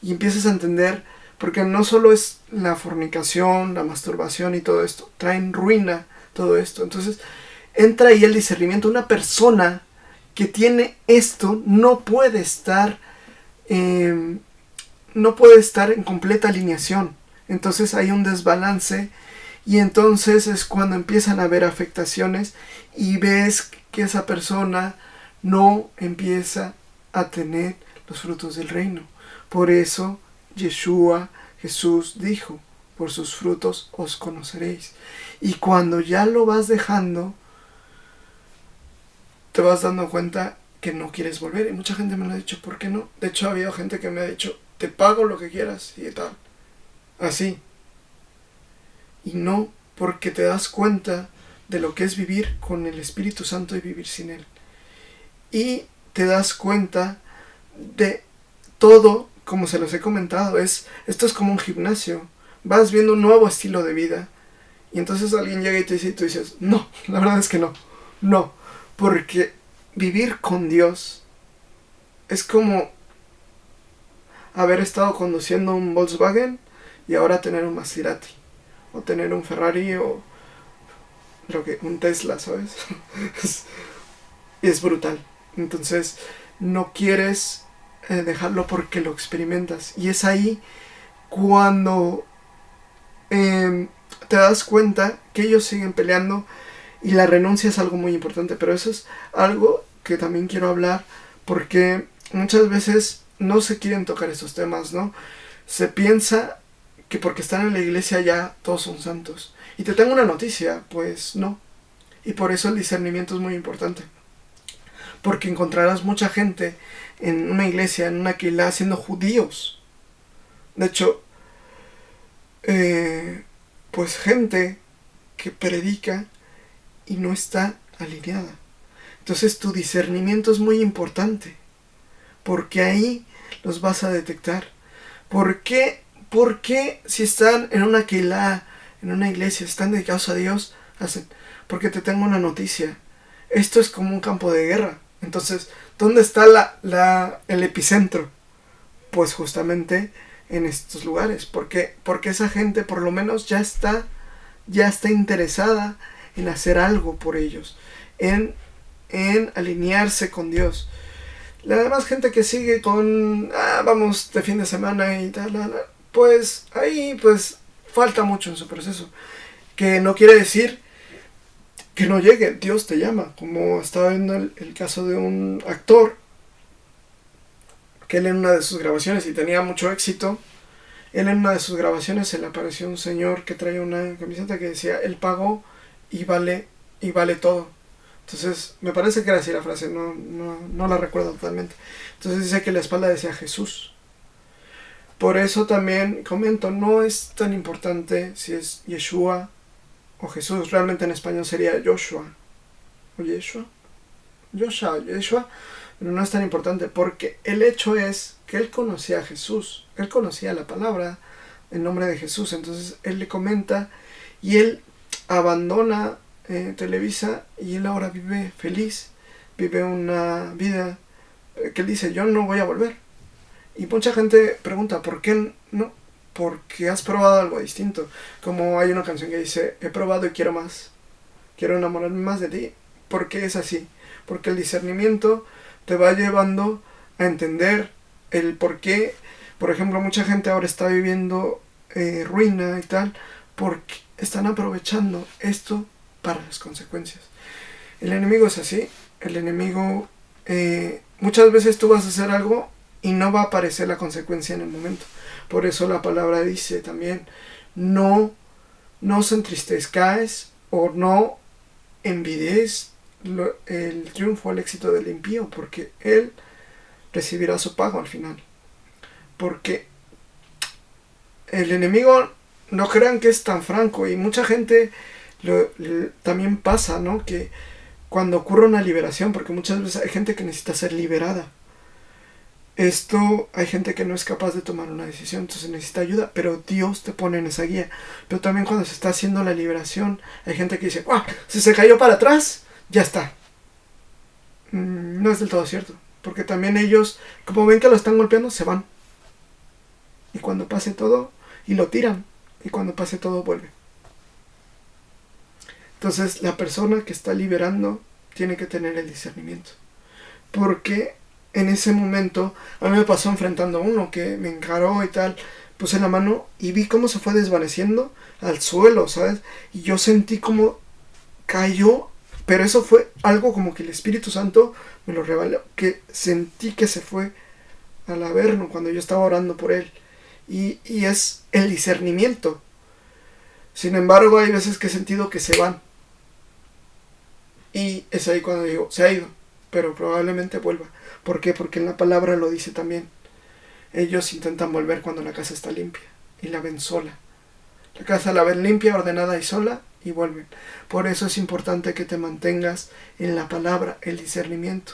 y empiezas a entender, porque no solo es la fornicación, la masturbación y todo esto, traen ruina todo esto. Entonces entra ahí el discernimiento. Una persona que tiene esto no puede estar en completa alineación. Entonces hay un desbalance y entonces es cuando empiezan a haber afectaciones y ves que esa persona no empieza a tener los frutos del reino. Por eso Jesús dijo, por sus frutos os conoceréis. Y cuando ya lo vas dejando, te vas dando cuenta que no quieres volver. Y mucha gente me lo ha dicho, ¿por qué no? De hecho ha habido gente que me ha dicho, te pago lo que quieras y tal. Así. Y no, porque te das cuenta de lo que es vivir con el Espíritu Santo y vivir sin Él. Y te das cuenta de todo, como se los he comentado, esto es como un gimnasio. Vas viendo un nuevo estilo de vida. Y entonces alguien llega y te dice, y tú dices, no, la verdad es que no. No, porque vivir con Dios es como haber estado conduciendo un Volkswagen y ahora tener un Maserati, o tener un Ferrari, o un Tesla, ¿sabes? es brutal. Entonces no quieres dejarlo porque lo experimentas. Y es ahí cuando te das cuenta que ellos siguen peleando y la renuncia es algo muy importante. Pero eso es algo que también quiero hablar, porque muchas veces no se quieren tocar estos temas, ¿no? Se piensa que porque están en la iglesia ya todos son santos. Y te tengo una noticia, pues no. Y por eso el discernimiento es muy importante. Porque encontrarás mucha gente en una iglesia, en una quilá, siendo judíos. De hecho, pues gente que predica y no está alineada. Entonces tu discernimiento es muy importante, porque ahí los vas a detectar. ¿Por qué? Porque si están en una quilá, en una iglesia, están dedicados a Dios, hacen, porque te tengo una noticia. Esto es como un campo de guerra. Entonces, ¿dónde está el epicentro? Pues justamente en estos lugares. Porque esa gente por lo menos ya está interesada en hacer algo por ellos, en alinearse con Dios. La demás gente que sigue con, vamos de fin de semana y tal, pues ahí pues falta mucho en su proceso. Que no quiere decir que no llegue, Dios te llama. Como estaba viendo el caso de un actor, que él en una de sus grabaciones, y tenía mucho éxito, él en una de sus grabaciones se le apareció un señor que traía una camiseta que decía, él pagó y vale todo. Entonces, me parece que era así la frase, no la recuerdo totalmente. Entonces dice que la espalda decía Jesús. Por eso también comento, no es tan importante si es Yeshua o Jesús. Realmente en español sería Joshua. ¿O Yeshua? Yeshua. Pero no es tan importante porque el hecho es que él conocía a Jesús. Él conocía la palabra, el nombre de Jesús. Entonces él le comenta y él abandona Televisa y él ahora vive feliz, vive una vida que él dice, yo no voy a volver. Y mucha gente pregunta, ¿por qué no? Porque has probado algo distinto. Como hay una canción que dice, he probado y quiero más, quiero enamorarme más de ti. Porque es así, porque el discernimiento te va llevando a entender el por qué. Por ejemplo, mucha gente ahora está viviendo ruina y tal, porque están aprovechando esto para las consecuencias. El enemigo es así. El enemigo, muchas veces tú vas a hacer algo y no va a aparecer la consecuencia en el momento. Por eso la palabra dice también, no os entristezcáis o no envidiéis el triunfo, el éxito del impío, porque él recibirá su pago al final. Porque el enemigo, no crean que es tan franco, y mucha gente también pasa, ¿no? Que cuando ocurre una liberación, porque muchas veces hay gente que necesita ser liberada, hay gente que no es capaz de tomar una decisión, entonces necesita ayuda, pero Dios te pone en esa guía. Pero también cuando se está haciendo la liberación, hay gente que dice, si se cayó para atrás, ya está. No es del todo cierto, porque también ellos, como ven que lo están golpeando, se van. Y cuando pase todo, y lo tiran, y cuando pase todo, vuelve. Entonces la persona que está liberando tiene que tener el discernimiento, porque en ese momento a mí me pasó enfrentando a uno que me encaró y tal, puse la mano y vi cómo se fue desvaneciendo al suelo, ¿sabes? Y yo sentí como cayó, pero eso fue algo como que el Espíritu Santo me lo reveló, que sentí que se fue al averno cuando yo estaba orando por él. Y es el discernimiento. Sin embargo, hay veces que he sentido que se van. Y es ahí cuando digo, se ha ido, pero probablemente vuelva. ¿Por qué? Porque en la palabra lo dice también. Ellos intentan volver cuando la casa está limpia y la ven sola. La casa la ven limpia, ordenada y sola y vuelven. Por eso es importante que te mantengas en la palabra, el discernimiento.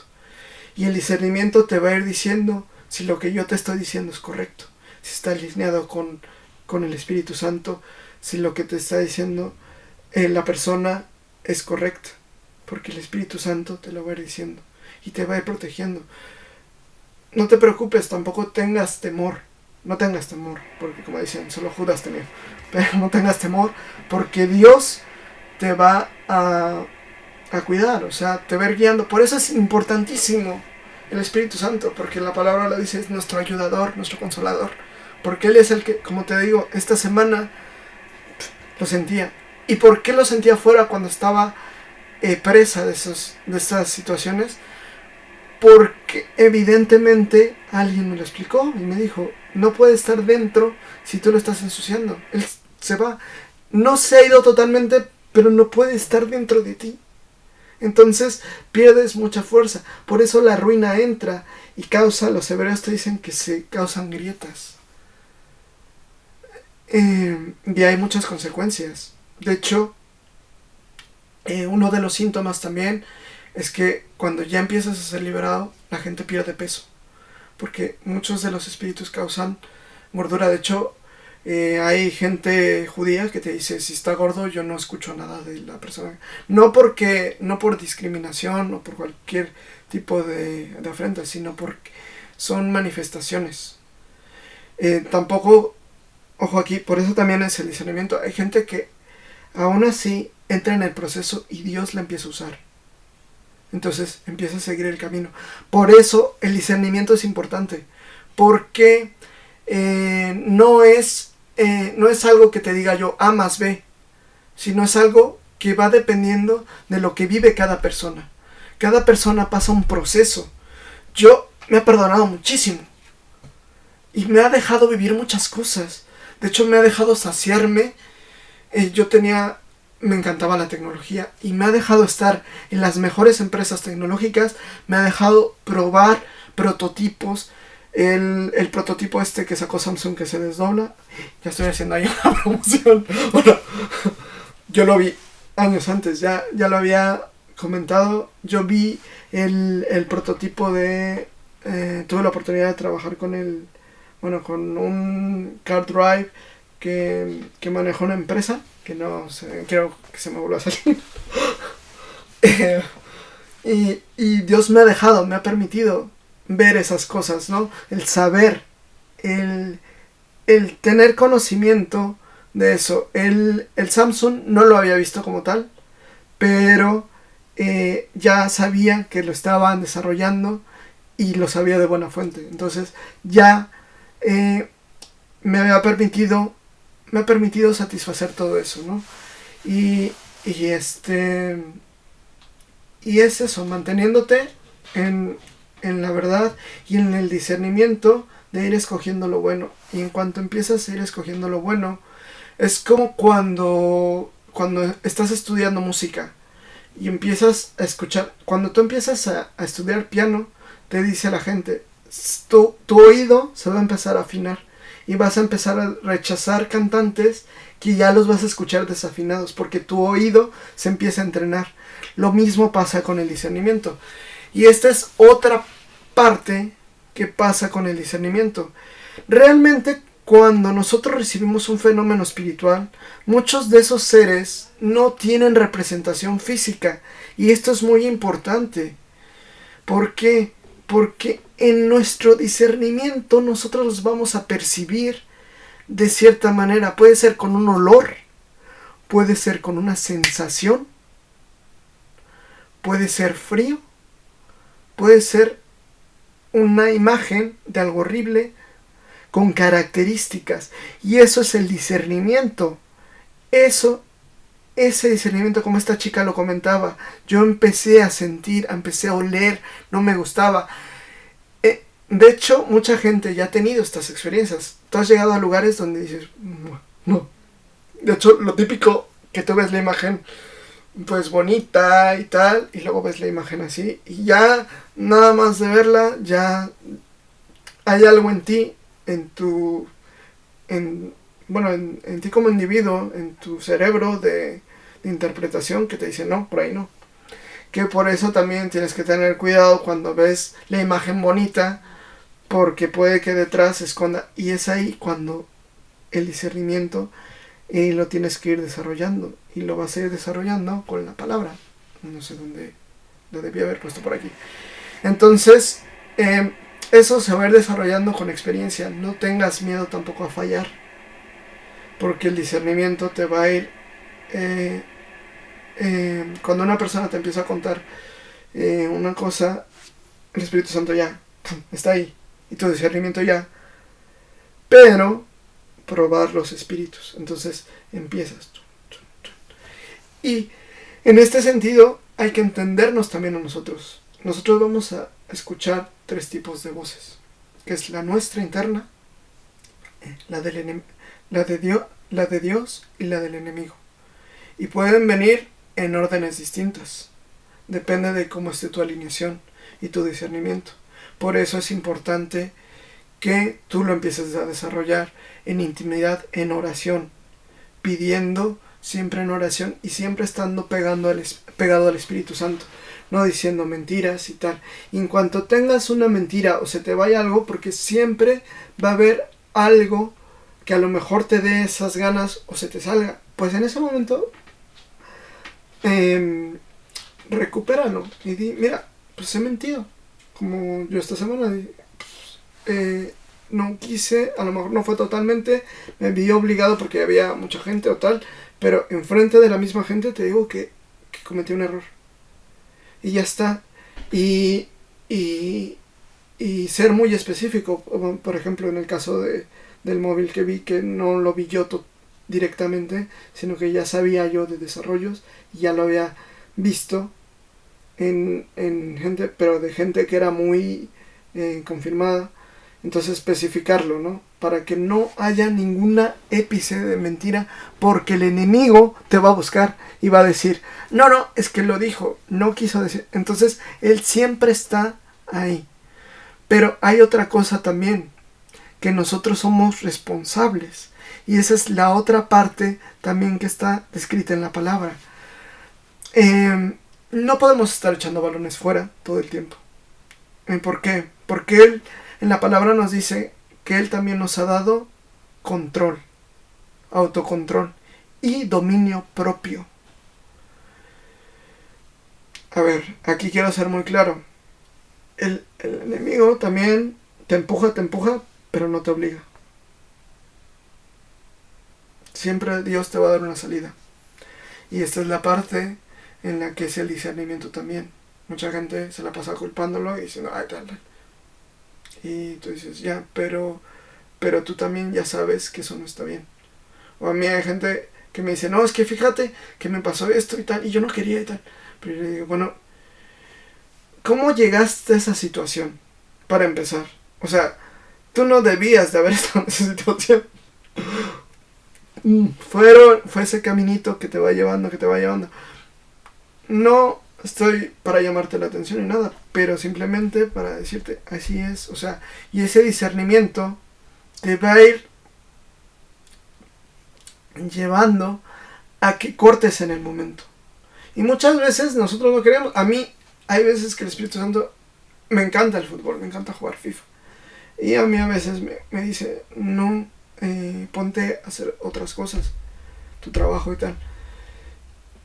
Y el discernimiento te va a ir diciendo si lo que yo te estoy diciendo es correcto, si está alineado con el Espíritu Santo, si lo que te está diciendo la persona es correcta, porque el Espíritu Santo te lo va a ir diciendo y te va a ir protegiendo. No te preocupes, tampoco tengas temor. No tengas temor, porque como dicen, solo Judas tenía. Pero no tengas temor, porque Dios te va a cuidar, o sea, te va a ir guiando. Por eso es importantísimo el Espíritu Santo, porque la palabra lo dice, es nuestro ayudador, nuestro consolador. Porque Él es el que, como te digo, esta semana lo sentía. ¿Y por qué lo sentía fuera cuando estaba presa de estas situaciones? Porque evidentemente alguien me lo explicó y me dijo, no puede estar dentro si tú lo estás ensuciando. Él se va. No se ha ido totalmente, pero no puede estar dentro de ti. Entonces pierdes mucha fuerza. Por eso la ruina entra y causa, los hebreos te dicen que se causan grietas. Y hay muchas consecuencias. De hecho, Uno de los síntomas también es que cuando ya empiezas a ser liberado, la gente pierde peso, porque muchos de los espíritus causan gordura. De hecho, hay gente judía que te dice, si está gordo, yo no escucho nada de la persona. No por discriminación o por cualquier tipo de ofrenda, sino porque son manifestaciones. Tampoco, ojo aquí, por eso también es el discernimiento. Hay gente que aún así entra en el proceso y Dios la empieza a usar. Entonces empieza a seguir el camino. Por eso el discernimiento es importante. Porque no es algo que te diga yo A más B, sino es algo que va dependiendo de lo que vive cada persona. Cada persona pasa un proceso. Yo me he perdonado muchísimo y me ha dejado vivir muchas cosas. De hecho, me ha dejado saciarme. Me encantaba la tecnología y me ha dejado estar en las mejores empresas tecnológicas. Me ha dejado probar prototipos. El prototipo que sacó Samsung, que se desdobla. Ya estoy haciendo ahí una promoción. Bueno, yo lo vi años antes, ya lo había comentado. Yo vi el prototipo tuve la oportunidad de trabajar con con un car drive que manejó una empresa, que no sé, quiero que se me vuelva a salir. Y Dios me ha permitido ver esas cosas, ¿no? El saber, el tener conocimiento de eso. El Samsung no lo había visto como tal, pero ya sabía que lo estaban desarrollando y lo sabía de buena fuente. Entonces ya me ha permitido satisfacer todo eso, ¿no? Y es eso, manteniéndote en la verdad y en el discernimiento de ir escogiendo lo bueno. Y en cuanto empiezas a ir escogiendo lo bueno, es como cuando estás estudiando música y empiezas a escuchar. Cuando tú empiezas a estudiar piano, te dice la gente, tu oído se va a empezar a afinar y vas a empezar a rechazar cantantes que ya los vas a escuchar desafinados, porque tu oído se empieza a entrenar. Lo mismo pasa con el discernimiento. Y esta es otra parte que pasa con el discernimiento. Realmente, cuando nosotros recibimos un fenómeno espiritual, muchos de esos seres no tienen representación física. Y esto es muy importante. ¿Por qué? Porque en nuestro discernimiento nosotros los vamos a percibir de cierta manera. Puede ser con un olor, puede ser con una sensación, puede ser frío, puede ser una imagen de algo horrible con características. Y eso es el discernimiento. Ese discernimiento, como esta chica lo comentaba, yo empecé a sentir, empecé a oler, no me gustaba. De hecho, mucha gente ya ha tenido estas experiencias. Tú has llegado a lugares donde dices, no. De hecho, lo típico que tú ves la imagen pues bonita y tal, y luego ves la imagen así, y ya nada más de verla, ya hay algo en ti, en ti como individuo, en tu cerebro de interpretación, que te dice no, por ahí no. Que por eso también tienes que tener cuidado cuando ves la imagen bonita, porque puede que detrás se esconda, y es ahí cuando el discernimiento lo tienes que ir desarrollando, y lo vas a ir desarrollando con la palabra. No sé dónde lo debí haber puesto por aquí. Entonces, eso se va a ir desarrollando con experiencia. No tengas miedo tampoco a fallar, porque el discernimiento te va a ir cuando una persona te empieza a contar una cosa, el Espíritu Santo ya está ahí y tu discernimiento ya, pero probar los espíritus. Entonces empiezas. Y en este sentido hay que entendernos también a nosotros. Nosotros vamos a escuchar 3 tipos de voces, que es la nuestra interna, la de Dios y la del enemigo. Y pueden venir en órdenes distintas. Depende de cómo esté tu alineación y tu discernimiento. Por eso es importante que tú lo empieces a desarrollar en intimidad, en oración, pidiendo siempre en oración y siempre estando pegado al Espíritu Santo, no diciendo mentiras y tal. Y en cuanto tengas una mentira o se te vaya algo, porque siempre va a haber algo que a lo mejor te dé esas ganas o se te salga, pues en ese momento recupéralo y di, mira, pues he mentido, como yo esta semana no quise, a lo mejor no fue totalmente, me vi obligado porque había mucha gente o tal, pero enfrente de la misma gente te digo que cometí un error y ya está. Y, y, y ser muy específico, por ejemplo en el caso del móvil que vi, que no lo vi yo directamente, sino que ya sabía yo de desarrollos y ya lo había visto en gente, pero de gente que era muy confirmada. Entonces especificarlo, ¿no? Para que no haya ninguna épice de mentira, porque el enemigo te va a buscar y va a decir, no, es que lo dijo, no quiso decir. Entonces él siempre está ahí. Pero hay otra cosa también, que nosotros somos responsables. Y esa es la otra parte también que está descrita en la palabra. No podemos estar echando balones fuera todo el tiempo. ¿Por qué? Porque Él en la palabra nos dice que Él también nos ha dado control, autocontrol y dominio propio. A ver, aquí quiero ser muy claro. El enemigo también te empuja, pero no te obliga. Siempre Dios te va a dar una salida. Y esta es la parte en la que es el discernimiento también. Mucha gente se la pasa culpándolo y diciendo, ay, tal. Y tú dices, ya, pero tú también ya sabes que eso no está bien. O a mí hay gente que me dice, no, es que fíjate que me pasó esto y tal, y yo no quería y tal. Pero yo le digo, bueno, ¿cómo llegaste a esa situación? Para empezar. O sea, tú no debías de haber estado en esa situación. Fue ese caminito que te va llevando. No estoy para llamarte la atención ni nada, pero simplemente para decirte, así es, o sea, y ese discernimiento te va a ir llevando a que cortes en el momento. Y muchas veces nosotros no queremos. A mí hay veces que el Espíritu Santo, me encanta el fútbol, me encanta jugar FIFA. Y a mí a veces me dice, no, ponte a hacer otras cosas, tu trabajo y tal.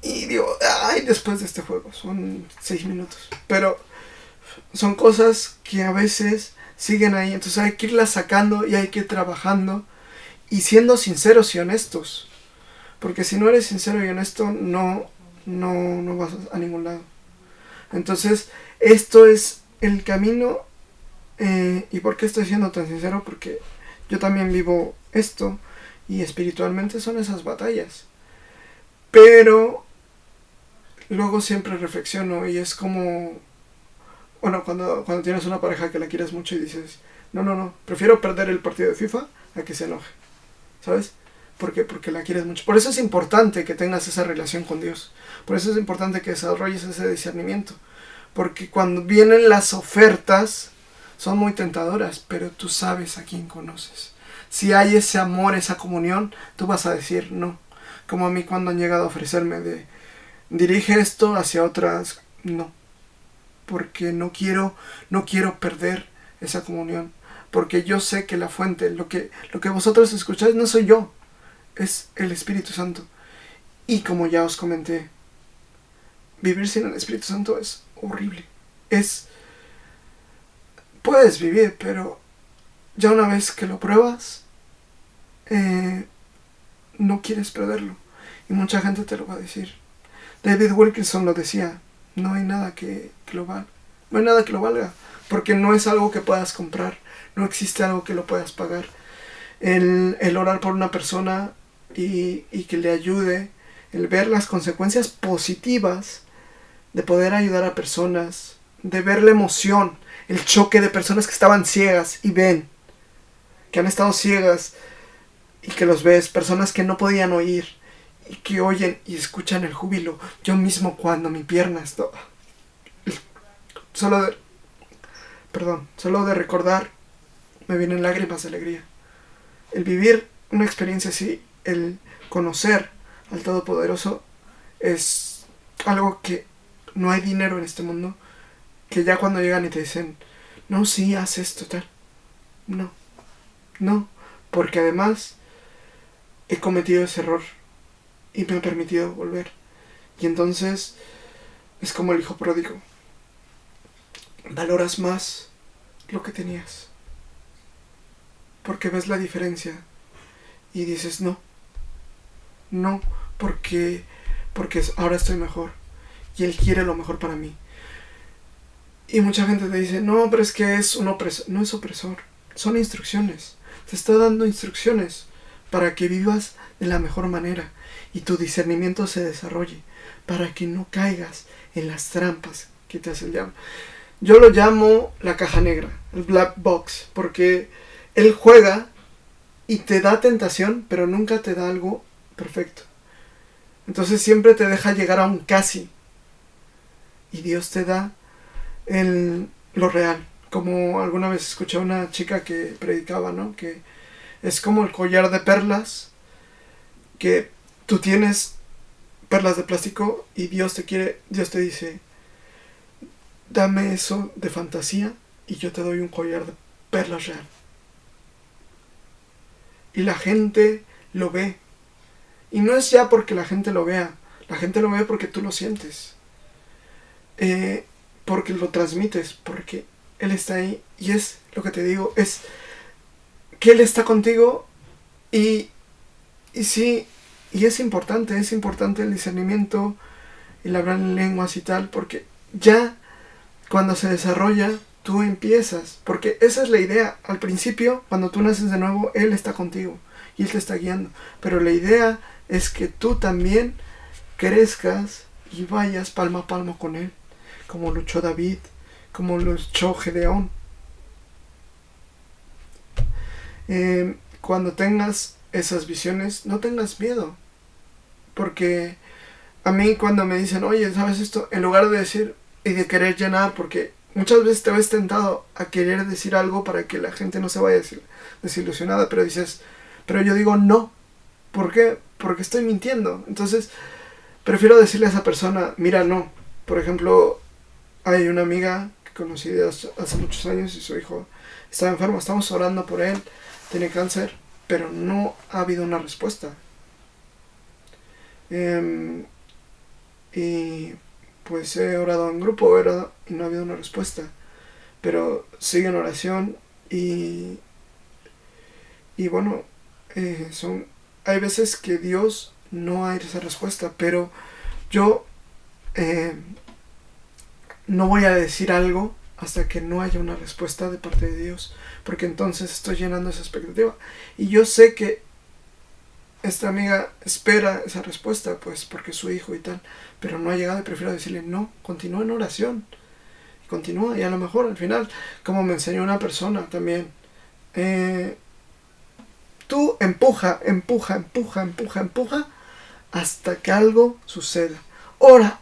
Y digo, ay, después de este juego, son 6 minutos. Pero son cosas que a veces siguen ahí, entonces hay que irlas sacando y hay que ir trabajando y siendo sinceros y honestos. Porque si no eres sincero y honesto, no vas a ningún lado. Entonces, esto es el camino. ¿Y por qué estoy siendo tan sincero? Porque yo también vivo esto y espiritualmente son esas batallas. Pero luego siempre reflexiono y es como, bueno, cuando tienes una pareja que la quieres mucho y dices, no, prefiero perder el partido de FIFA a que se enoje, ¿sabes? ¿Por qué? Porque la quieres mucho. Por eso es importante que tengas esa relación con Dios. Por eso es importante que desarrolles ese discernimiento. Porque cuando vienen las ofertas, son muy tentadoras, pero tú sabes a quién conoces. Si hay ese amor, esa comunión, tú vas a decir no. Como a mí cuando han llegado a ofrecerme de dirige esto hacia otras, no. Porque no quiero perder esa comunión. Porque yo sé que la fuente, lo que vosotros escucháis no soy yo, es el Espíritu Santo. Y como ya os comenté, vivir sin el Espíritu Santo es horrible. Puedes vivir, pero ya una vez que lo pruebas, no quieres perderlo. Y mucha gente te lo va a decir. David Wilkerson lo decía, no hay nada que lo valga. No hay nada que lo valga, porque no es algo que puedas comprar, no existe algo que lo puedas pagar. El orar por una persona y que le ayude, el ver las consecuencias positivas de poder ayudar a personas, de ver la emoción, el choque de personas que estaban ciegas y ven, que han estado ciegas y que los ves, personas que no podían oír y que oyen y escuchan el júbilo. Yo mismo cuando mi pierna está... Solo de recordar me vienen lágrimas de alegría. El vivir una experiencia así, el conocer al Todopoderoso, es algo que no hay dinero en este mundo, que ya cuando llegan y te dicen, no, sí, haz esto, tal. No, porque además he cometido ese error y me he permitido volver. Y entonces es como el hijo pródigo. Valoras más lo que tenías, porque ves la diferencia y dices no, porque ahora estoy mejor y él quiere lo mejor para mí. Y mucha gente te dice, no, pero es que es un opresor. No es opresor, son instrucciones. Te está dando instrucciones para que vivas de la mejor manera y tu discernimiento se desarrolle, para que no caigas en las trampas que te hace el diablo. Yo lo llamo la caja negra, el black box, porque él juega y te da tentación, pero nunca te da algo perfecto. Entonces siempre te deja llegar a un casi. Y Dios te da lo real. Como alguna vez escuché a una chica que predicaba, ¿no? Que es como el collar de perlas, que tú tienes perlas de plástico y Dios te dice, dame eso de fantasía y yo te doy un collar de perlas real. Y la gente lo ve. Y no es ya porque la gente lo vea. La gente lo ve porque tú lo sientes. Porque lo transmites. Porque Él está ahí. Y es lo que te digo. Es que Él está contigo. Y sí. Y es importante el discernimiento. El hablar en lenguas y tal. Porque ya cuando se desarrolla, tú empiezas. Porque esa es la idea. Al principio, cuando tú naces de nuevo, Él está contigo. Y Él te está guiando. Pero la idea es que tú también crezcas y vayas palmo a palmo con Él. Como luchó David. Como luchó Gedeón. Cuando tengas esas visiones, no tengas miedo. Porque a mí cuando me dicen, oye, ¿sabes esto? En lugar de decir y de querer llenar, porque muchas veces te ves tentado a querer decir algo para que la gente no se vaya desilusionada, pero dices, pero yo digo no. ¿Por qué? Porque estoy mintiendo. Entonces, prefiero decirle a esa persona, mira, no. Por ejemplo, hay una amiga que conocí hace muchos años y su hijo estaba enfermo. Estamos orando por él, tiene cáncer, pero no ha habido una respuesta. Y pues he orado en grupo, y no ha habido una respuesta. Pero sigue en oración y bueno, hay veces que Dios no hay esa respuesta, pero yo no voy a decir algo hasta que no haya una respuesta de parte de Dios, porque entonces estoy llenando esa expectativa. Y yo sé que esta amiga espera esa respuesta, pues porque es su hijo y tal, pero no ha llegado y prefiero decirle, no, continúa en oración. Y continúa, y a lo mejor al final, como me enseñó una persona también, tú empuja hasta que algo suceda. Ora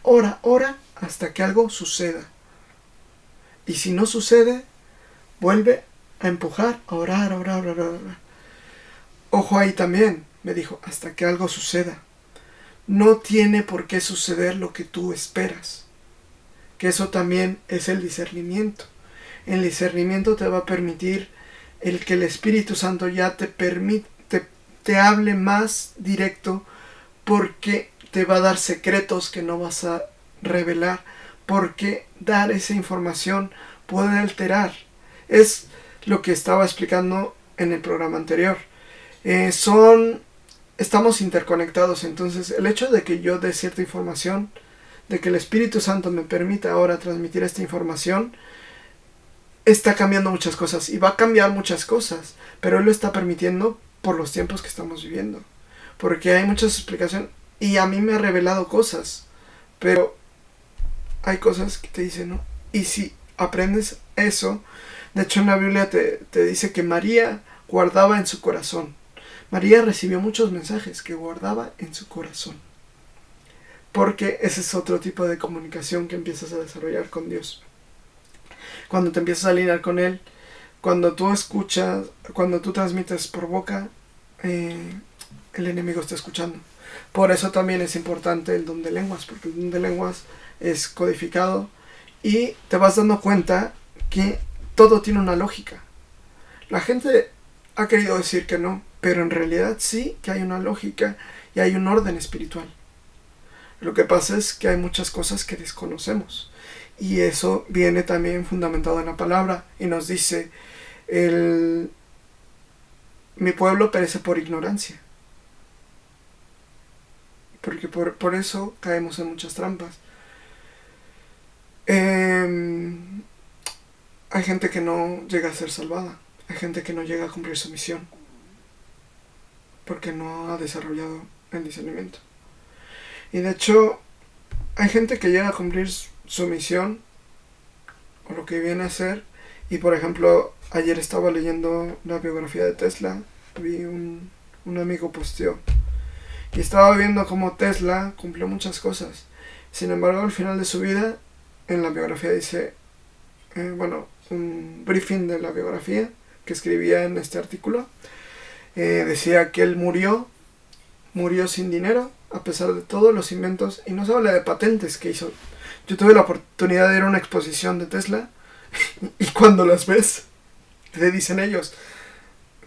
hasta que algo suceda. Y si no sucede, vuelve a empujar, a orar. Ojo ahí también, me dijo, hasta que algo suceda. No tiene por qué suceder lo que tú esperas. Que eso también es el discernimiento. El discernimiento te va a permitir el que el Espíritu Santo ya te hable más directo, porque te va a dar secretos que no vas a revelar, porque dar esa información puede alterar. Es lo que estaba explicando en el programa anterior. Estamos interconectados, entonces el hecho de que yo dé cierta información, de que el Espíritu Santo me permita ahora transmitir esta información, está cambiando muchas cosas y va a cambiar muchas cosas, pero Él lo está permitiendo por los tiempos que estamos viviendo, porque hay muchas explicaciones y a mí me ha revelado cosas, pero hay cosas que te dicen no. Y si aprendes eso, de hecho en la Biblia te dice que María guardaba en su corazón. María recibió muchos mensajes que guardaba en su corazón, porque ese es otro tipo de comunicación que empiezas a desarrollar con Dios. Cuando te empiezas a alinear con Él, cuando tú escuchas, cuando tú transmites por boca, el enemigo está escuchando. Por eso también es importante el don de lenguas, porque el don de lenguas es codificado y te vas dando cuenta que todo tiene una lógica. La gente ha querido decir que no, pero en realidad sí que hay una lógica y hay un orden espiritual. Lo que pasa es que hay muchas cosas que desconocemos y eso viene también fundamentado en la palabra y nos dice mi pueblo perece por ignorancia, porque por eso caemos en muchas trampas. Hay gente que no llega a ser salvada, hay gente que no llega a cumplir su misión porque no ha desarrollado el discernimiento. Y de hecho hay gente que llega a cumplir su misión o lo que viene a ser. Y por ejemplo, ayer estaba leyendo la biografía de Tesla, vi un amigo posteó y estaba viendo cómo Tesla cumplió muchas cosas. Sin embargo, al final de su vida, en la biografía dice, un briefing de la biografía que escribía en este artículo, decía que él murió sin dinero, a pesar de todos los inventos, y no se habla de patentes que hizo. Yo tuve la oportunidad de ir a una exposición de Tesla, y cuando las ves, te dicen ellos,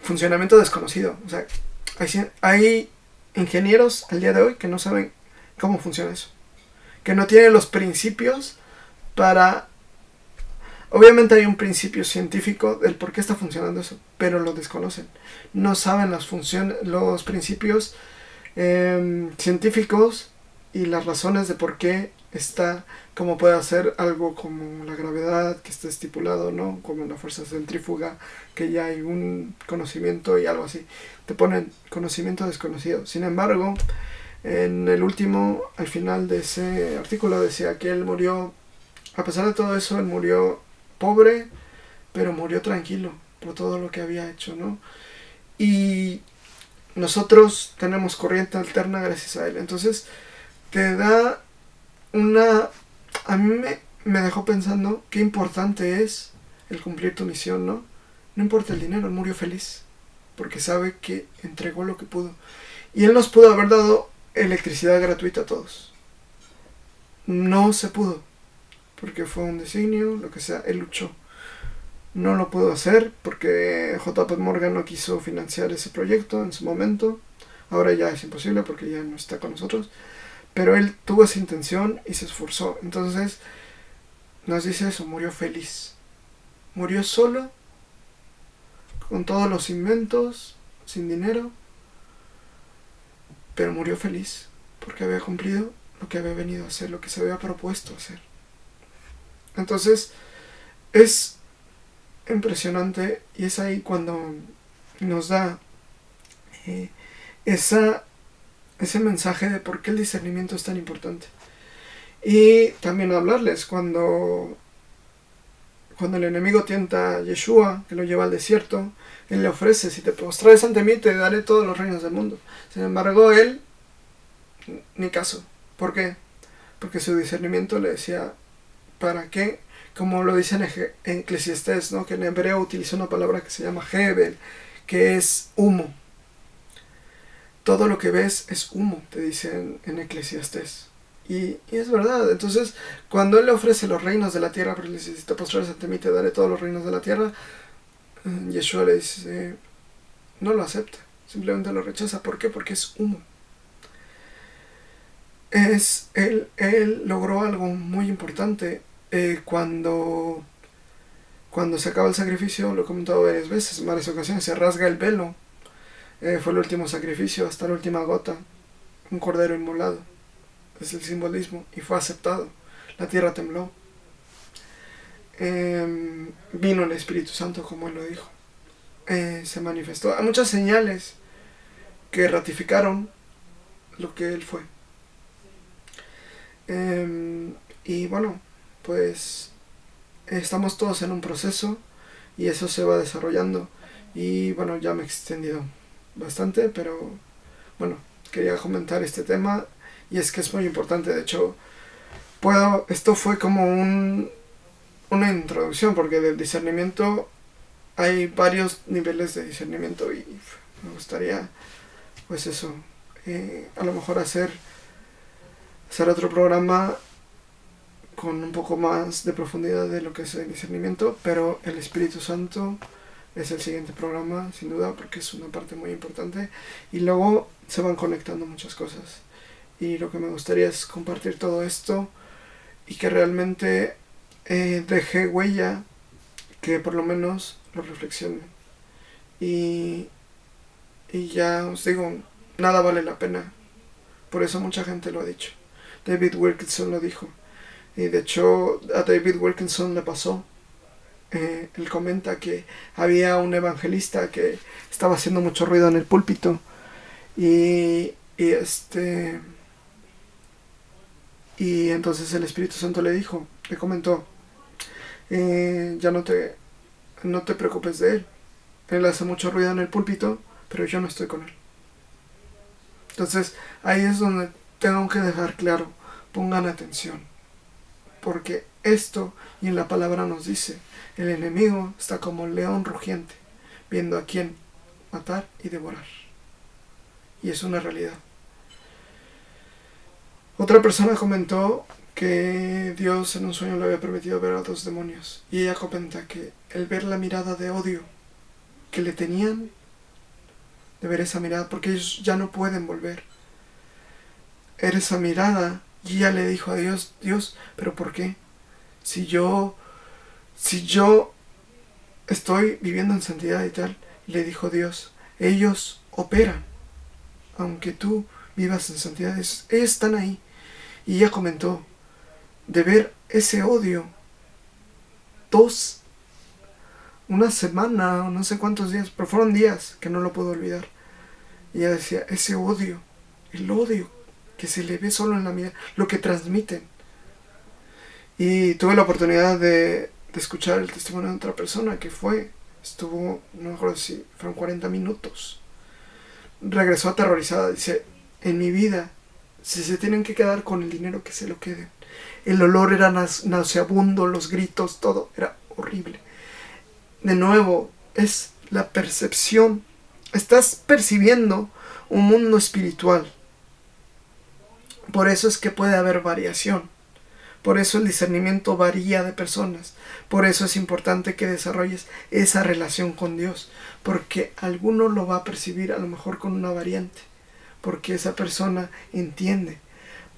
funcionamiento desconocido. O sea, hay ingenieros al día de hoy que no saben cómo funciona eso, que no tienen los principios para... Obviamente hay un principio científico del por qué está funcionando eso, pero lo desconocen. No saben los principios científicos y las razones de por qué está, como puede hacer algo como la gravedad que está estipulado, ¿no? Como la fuerza centrífuga, que ya hay un conocimiento y algo así. Te ponen conocimiento desconocido. Sin embargo, en el último, al final de ese artículo decía que él murió, a pesar de todo eso, él murió pobre, pero murió tranquilo por todo lo que había hecho, ¿no? Y nosotros tenemos corriente alterna gracias a él. Entonces, te da a mí me dejó pensando qué importante es el cumplir tu misión, ¿no? No importa el dinero, él murió feliz, porque sabe que entregó lo que pudo. Y él nos pudo haber dado electricidad gratuita a todos. No se pudo, porque fue un designio, lo que sea, él luchó. No lo pudo hacer porque JP Morgan no quiso financiar ese proyecto en su momento. Ahora ya es imposible porque ya no está con nosotros. Pero él tuvo esa intención y se esforzó. Entonces nos dice eso, murió feliz. Murió solo, con todos los inventos, sin dinero. Pero murió feliz porque había cumplido lo que había venido a hacer, lo que se había propuesto hacer. Entonces es impresionante y es ahí cuando nos da ese mensaje de por qué el discernimiento es tan importante. Y también hablarles cuando el enemigo tienta a Yeshua, que lo lleva al desierto, él le ofrece, si te postrares ante mí te daré todos los reinos del mundo. Sin embargo, él ni caso. ¿Por qué? Porque su discernimiento le decía, ¿para qué? Como lo dice en Eclesiastés, ¿no? Que en hebreo utiliza una palabra que se llama Hebel, que es humo. Todo lo que ves es humo, te dice en Eclesiastés. Y es verdad. Entonces, cuando él le ofrece los reinos de la tierra, pero le dice, si te postrares ante mí te daré todos los reinos de la tierra, Yeshua le dice, no lo acepta, simplemente lo rechaza. ¿Por qué? Porque es humo. Él logró algo muy importante. Cuando se acaba el sacrificio, lo he comentado varias veces, en varias ocasiones, se rasga el velo. Fue el último sacrificio, hasta la última gota, un cordero inmolado. Es el simbolismo, y fue aceptado. La tierra tembló. Vino el Espíritu Santo, como él lo dijo. Se manifestó. Hay muchas señales que ratificaron lo que él fue. Y bueno, pues estamos todos en un proceso y eso se va desarrollando. Y bueno, ya me he extendido bastante, pero bueno, quería comentar este tema y es que es muy importante. De hecho, esto fue como una introducción, porque del discernimiento hay varios niveles de discernimiento y me gustaría pues eso, a lo mejor hacer otro programa con un poco más de profundidad de lo que es el discernimiento, pero el Espíritu Santo es el siguiente programa, sin duda, porque es una parte muy importante, y luego se van conectando muchas cosas. Y lo que me gustaría es compartir todo esto y que realmente deje huella, que por lo menos lo reflexionen. Y ya os digo, nada vale la pena. Por eso mucha gente lo ha dicho. David Wilkinson lo dijo. Y de hecho a David Wilkinson le pasó. Él comenta que había un evangelista que estaba haciendo mucho ruido en el púlpito. Y entonces el Espíritu Santo le comentó, ya no te preocupes de él. Él hace mucho ruido en el púlpito, pero yo no estoy con él. Entonces ahí es donde tengo que dejar claro, pongan atención, porque esto, y en la palabra nos dice, el enemigo está como un león rugiente, viendo a quién matar y devorar. Y es una realidad. Otra persona comentó que Dios en un sueño le había permitido ver a 2 demonios, y ella comenta que el ver la mirada de odio que le tenían, de ver esa mirada, porque ellos ya no pueden volver, era esa mirada, y ella le dijo a Dios, ¿pero por qué? Si yo estoy viviendo en santidad y tal. Y le dijo Dios, ellos operan, aunque tú vivas en santidad, ellos están ahí. Y ella comentó, de ver ese odio, una semana, o no sé cuántos días, pero fueron días que no lo puedo olvidar. Y ella decía, ese odio, el odio que se le ve solo en la mirada, lo que transmiten. Y tuve la oportunidad de escuchar el testimonio de otra persona que estuvo, no me acuerdo si fueron 40 minutos. Regresó aterrorizada, dice, en mi vida, si se tienen que quedar con el dinero, que se lo queden. El olor era nauseabundo, los gritos, todo era horrible. De nuevo, es la percepción. Estás percibiendo un mundo espiritual. Por eso es que puede haber variación. Por eso el discernimiento varía de personas. Por eso es importante que desarrolles esa relación con Dios. Porque alguno lo va a percibir a lo mejor con una variante. Porque esa persona entiende.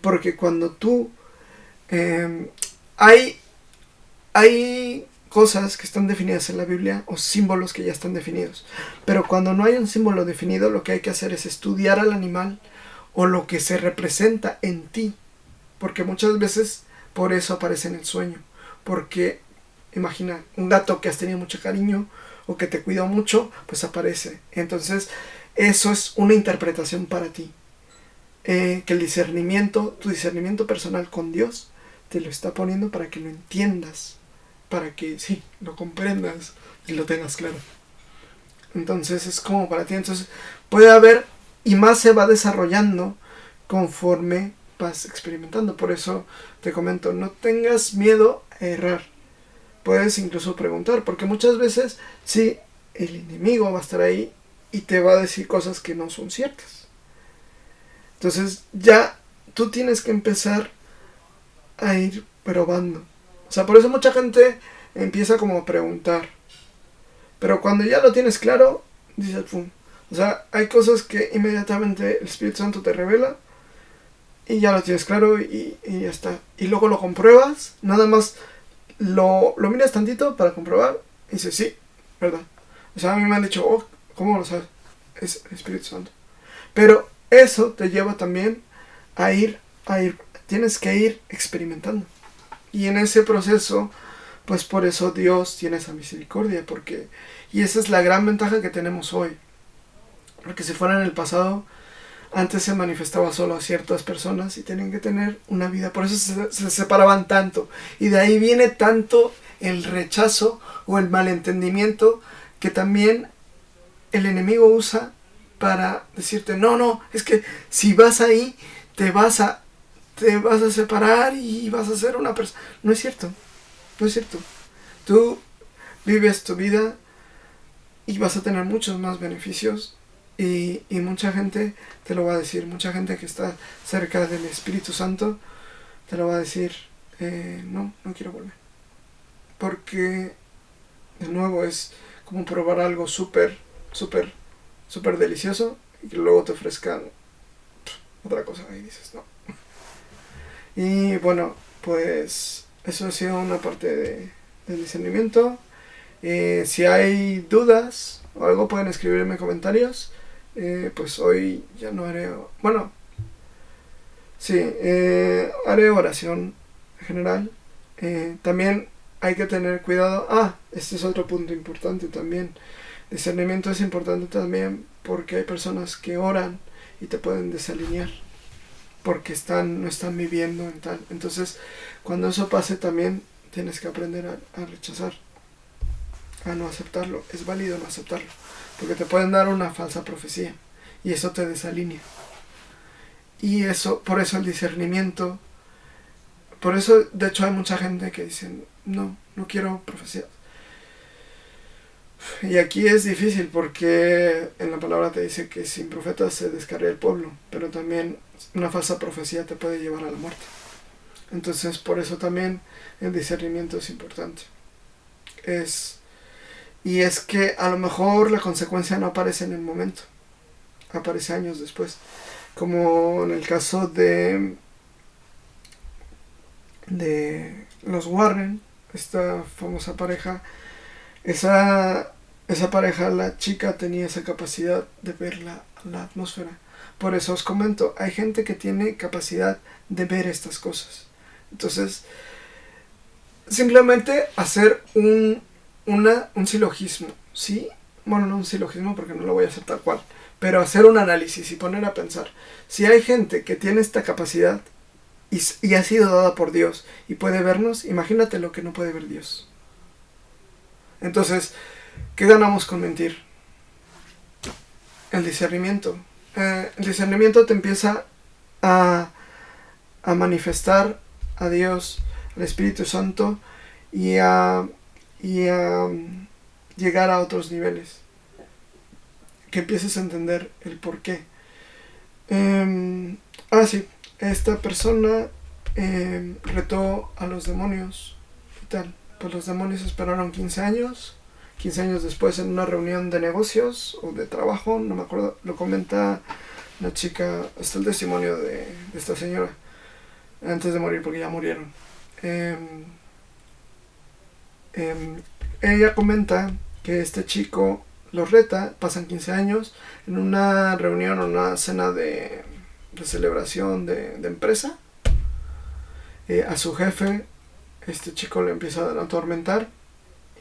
Porque cuando tú... hay cosas que están definidas en la Biblia o símbolos que ya están definidos. Pero cuando no hay un símbolo definido, lo que hay que hacer es estudiar al animal o lo que se representa en ti. Porque muchas veces por eso aparece en el sueño. Porque, imagina, un gato que has tenido mucho cariño o que te cuidó mucho, pues aparece. Entonces, eso es una interpretación para ti. Que el discernimiento, tu discernimiento personal con Dios, te lo está poniendo para que lo entiendas. Para que, sí, lo comprendas y lo tengas claro. Entonces, es como para ti. Entonces, puede haber, y más se va desarrollando conforme vas experimentando. Por eso te comento, no tengas miedo a errar. Puedes incluso preguntar, porque muchas veces sí, el enemigo va a estar ahí y te va a decir cosas que no son ciertas. Entonces ya tú tienes que empezar a ir probando. O sea, por eso mucha gente empieza como a preguntar. Pero cuando ya lo tienes claro, dices, pum. O sea, hay cosas que inmediatamente el Espíritu Santo te revela y ya lo tienes claro y ya está. Y luego lo compruebas, nada más lo miras tantito para comprobar y dices, sí, verdad. O sea, a mí me han dicho, oh, ¿cómo lo sabes? Es el Espíritu Santo. Pero eso te lleva también a ir, tienes que ir experimentando. Y en ese proceso, pues por eso Dios tiene esa misericordia, y esa es la gran ventaja que tenemos hoy. Porque si fuera en el pasado, antes se manifestaba solo a ciertas personas y tenían que tener una vida. Por eso se separaban tanto. Y de ahí viene tanto el rechazo o el malentendimiento que también el enemigo usa para decirte, no, es que si vas ahí, te vas a separar y vas a ser una persona. No es cierto. Tú vives tu vida y vas a tener muchos más beneficios Y mucha gente te lo va a decir, mucha gente que está cerca del Espíritu Santo te lo va a decir, no quiero volver. Porque, de nuevo, es como probar algo súper, súper, súper delicioso y que luego te ofrezcan otra cosa y dices, no. Y bueno, pues eso ha sido una parte del discernimiento. Si hay dudas o algo pueden escribirme en comentarios. Pues hoy ya no haré... Bueno, sí, haré oración general. También hay que tener cuidado. Este es otro punto importante también. Discernimiento es importante también porque hay personas que oran y te pueden desalinear porque no están viviendo en tal. Entonces, cuando eso pase también tienes que aprender a rechazar, a no aceptarlo. Es válido no aceptarlo, porque te pueden dar una falsa profecía y eso te desalinea. Y por eso el discernimiento, por eso de hecho hay mucha gente que dice, no quiero profecías. Y aquí es difícil porque en la palabra te dice que sin profetas se descarría el pueblo, pero también una falsa profecía te puede llevar a la muerte. Entonces por eso también el discernimiento es importante. Y es que a lo mejor la consecuencia no aparece en el momento, aparece años después. Como en el caso de los Warren, esta famosa pareja. Esa pareja, la chica tenía esa capacidad de ver la atmósfera. Por eso os comento, hay gente que tiene capacidad de ver estas cosas. Entonces, simplemente hacer un silogismo, ¿sí? Bueno, no un silogismo porque no lo voy a hacer tal cual, pero hacer un análisis y poner a pensar. Si hay gente que tiene esta capacidad y ha sido dada por Dios y puede vernos, imagínate lo que no puede ver Dios. Entonces, ¿qué ganamos con mentir? El discernimiento. El discernimiento te empieza a manifestar a Dios, al Espíritu Santo y a llegar a otros niveles. Que empieces a entender el por qué. Sí, esta persona retó a los demonios y tal. Pues los demonios esperaron 15 años. 15 años después, en una reunión de negocios o de trabajo, no me acuerdo, lo comenta una chica, hasta el testimonio de esta señora, antes de morir, porque ya murieron. Ella comenta que este chico los reta, pasan 15 años, en una reunión o una cena de celebración de empresa. A su jefe, este chico le empieza a atormentar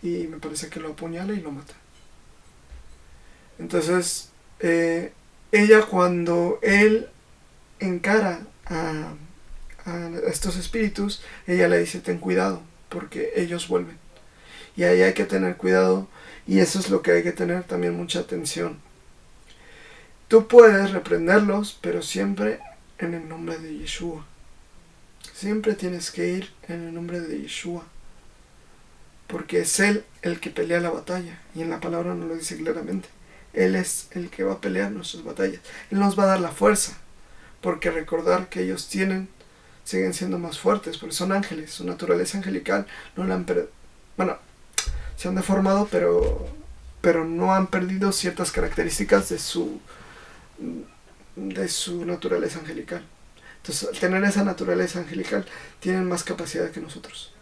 y me parece que lo apuñala y lo mata. Entonces, ella, cuando él encara a estos espíritus, ella le dice, ten cuidado, porque ellos vuelven. Y ahí hay que tener cuidado, y eso es lo que hay que tener también mucha atención. Tú puedes reprenderlos, pero siempre en el nombre de Yeshua. Siempre tienes que ir en el nombre de Yeshua, porque es Él el que pelea la batalla, y en la palabra nos lo dice claramente. Él es el que va a pelear nuestras batallas. Él nos va a dar la fuerza, porque recordar que ellos siguen siendo más fuertes, porque son ángeles, su naturaleza angelical no la han se han deformado, pero no han perdido ciertas características de su naturaleza angelical. Entonces, al tener esa naturaleza angelical, tienen más capacidad que nosotros.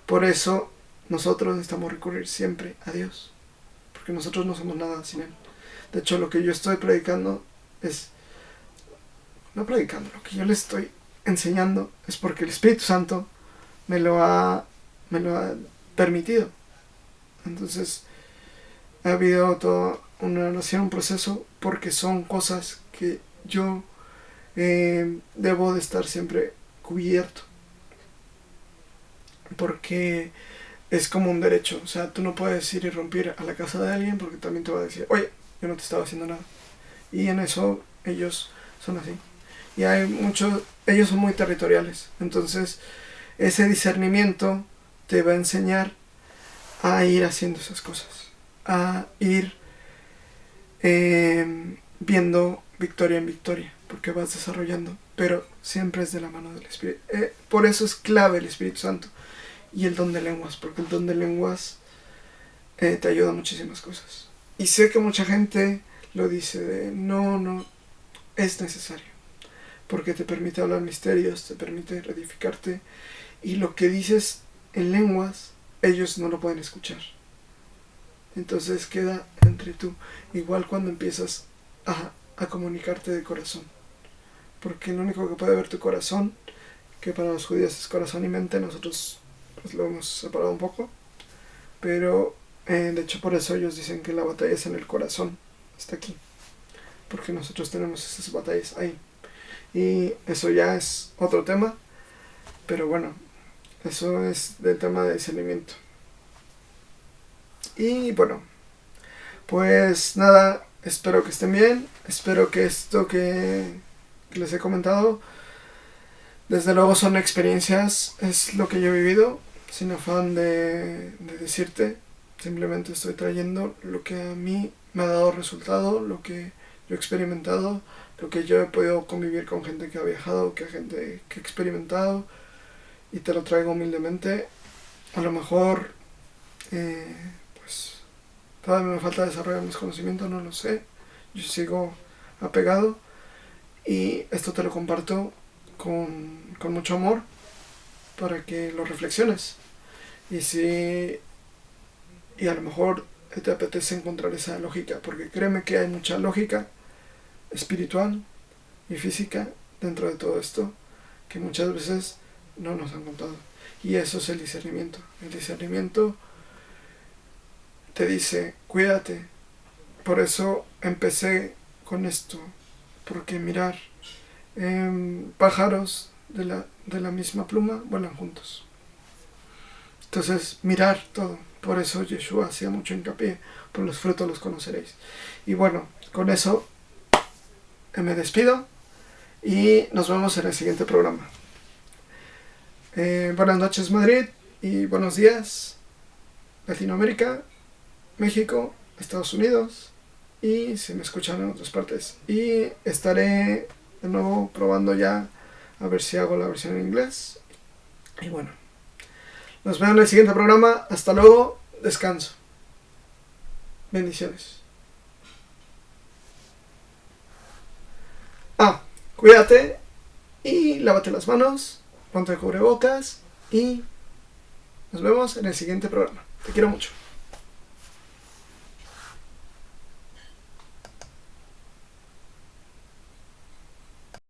Por eso, nosotros necesitamos recurrir siempre a Dios, porque nosotros no somos nada sin Él. De hecho, lo que yo estoy predicando lo que yo les estoy enseñando es porque el Espíritu Santo me lo ha permitido. Entonces, ha habido toda una oración, un proceso, porque son cosas que yo debo de estar siempre cubierto, porque es como un derecho. O sea, tú no puedes ir y romper a la casa de alguien porque también te va a decir, oye, yo no te estaba haciendo nada. Y en eso ellos son así. Y ellos son muy territoriales. Entonces, ese discernimiento te va a enseñar a ir haciendo esas cosas, a ir viendo victoria en victoria, porque vas desarrollando, pero siempre es de la mano del Espíritu. Por eso es clave el Espíritu Santo y el don de lenguas, porque el don de lenguas te ayuda a muchísimas cosas. Y sé que mucha gente lo dice de no, es necesario, porque te permite hablar misterios, te permite reedificarte, y lo que dices en lenguas, ellos no lo pueden escuchar. Entonces queda entre tú. Igual cuando empiezas a comunicarte de corazón. Porque lo único que puede ver tu corazón, que para los judíos es corazón y mente, nosotros pues lo hemos separado un poco. Pero de hecho por eso ellos dicen que la batalla es en el corazón. Está aquí. Porque nosotros tenemos esas batallas ahí. Y eso ya es otro tema. Pero bueno, eso es del tema de discernimiento. Y bueno, pues nada, espero que estén bien. Espero que esto que les he comentado, desde luego son experiencias, es lo que yo he vivido, sin afán de decirte. Simplemente estoy trayendo lo que a mí me ha dado resultado, lo que yo he experimentado, lo que yo he podido convivir con gente que ha viajado, que gente que ha experimentado, y te lo traigo humildemente. A lo mejor pues todavía me falta desarrollar mis conocimientos, no lo sé, yo sigo apegado, y esto te lo comparto con mucho amor para que lo reflexiones. Y a lo mejor te apetece encontrar esa lógica, porque créeme que hay mucha lógica espiritual y física dentro de todo esto que muchas veces no nos han contado. Y eso es el discernimiento. El discernimiento te dice, cuídate. Por eso empecé con esto, porque mirar, pájaros de la misma pluma vuelan juntos. Entonces, mirar todo. Por eso Yeshua hacía mucho hincapié, por los frutos los conoceréis. Y bueno, con eso me despido y nos vemos en el siguiente programa. Buenas noches Madrid y buenos días Latinoamérica, México, Estados Unidos, y si me escuchan en otras partes. Y estaré de nuevo probando ya a ver si hago la versión en inglés. Y bueno, nos vemos en el siguiente programa. Hasta luego, descanso. Bendiciones. Cuídate y lávate las manos, ponte el cubrebocas y nos vemos en el siguiente programa. Te quiero mucho.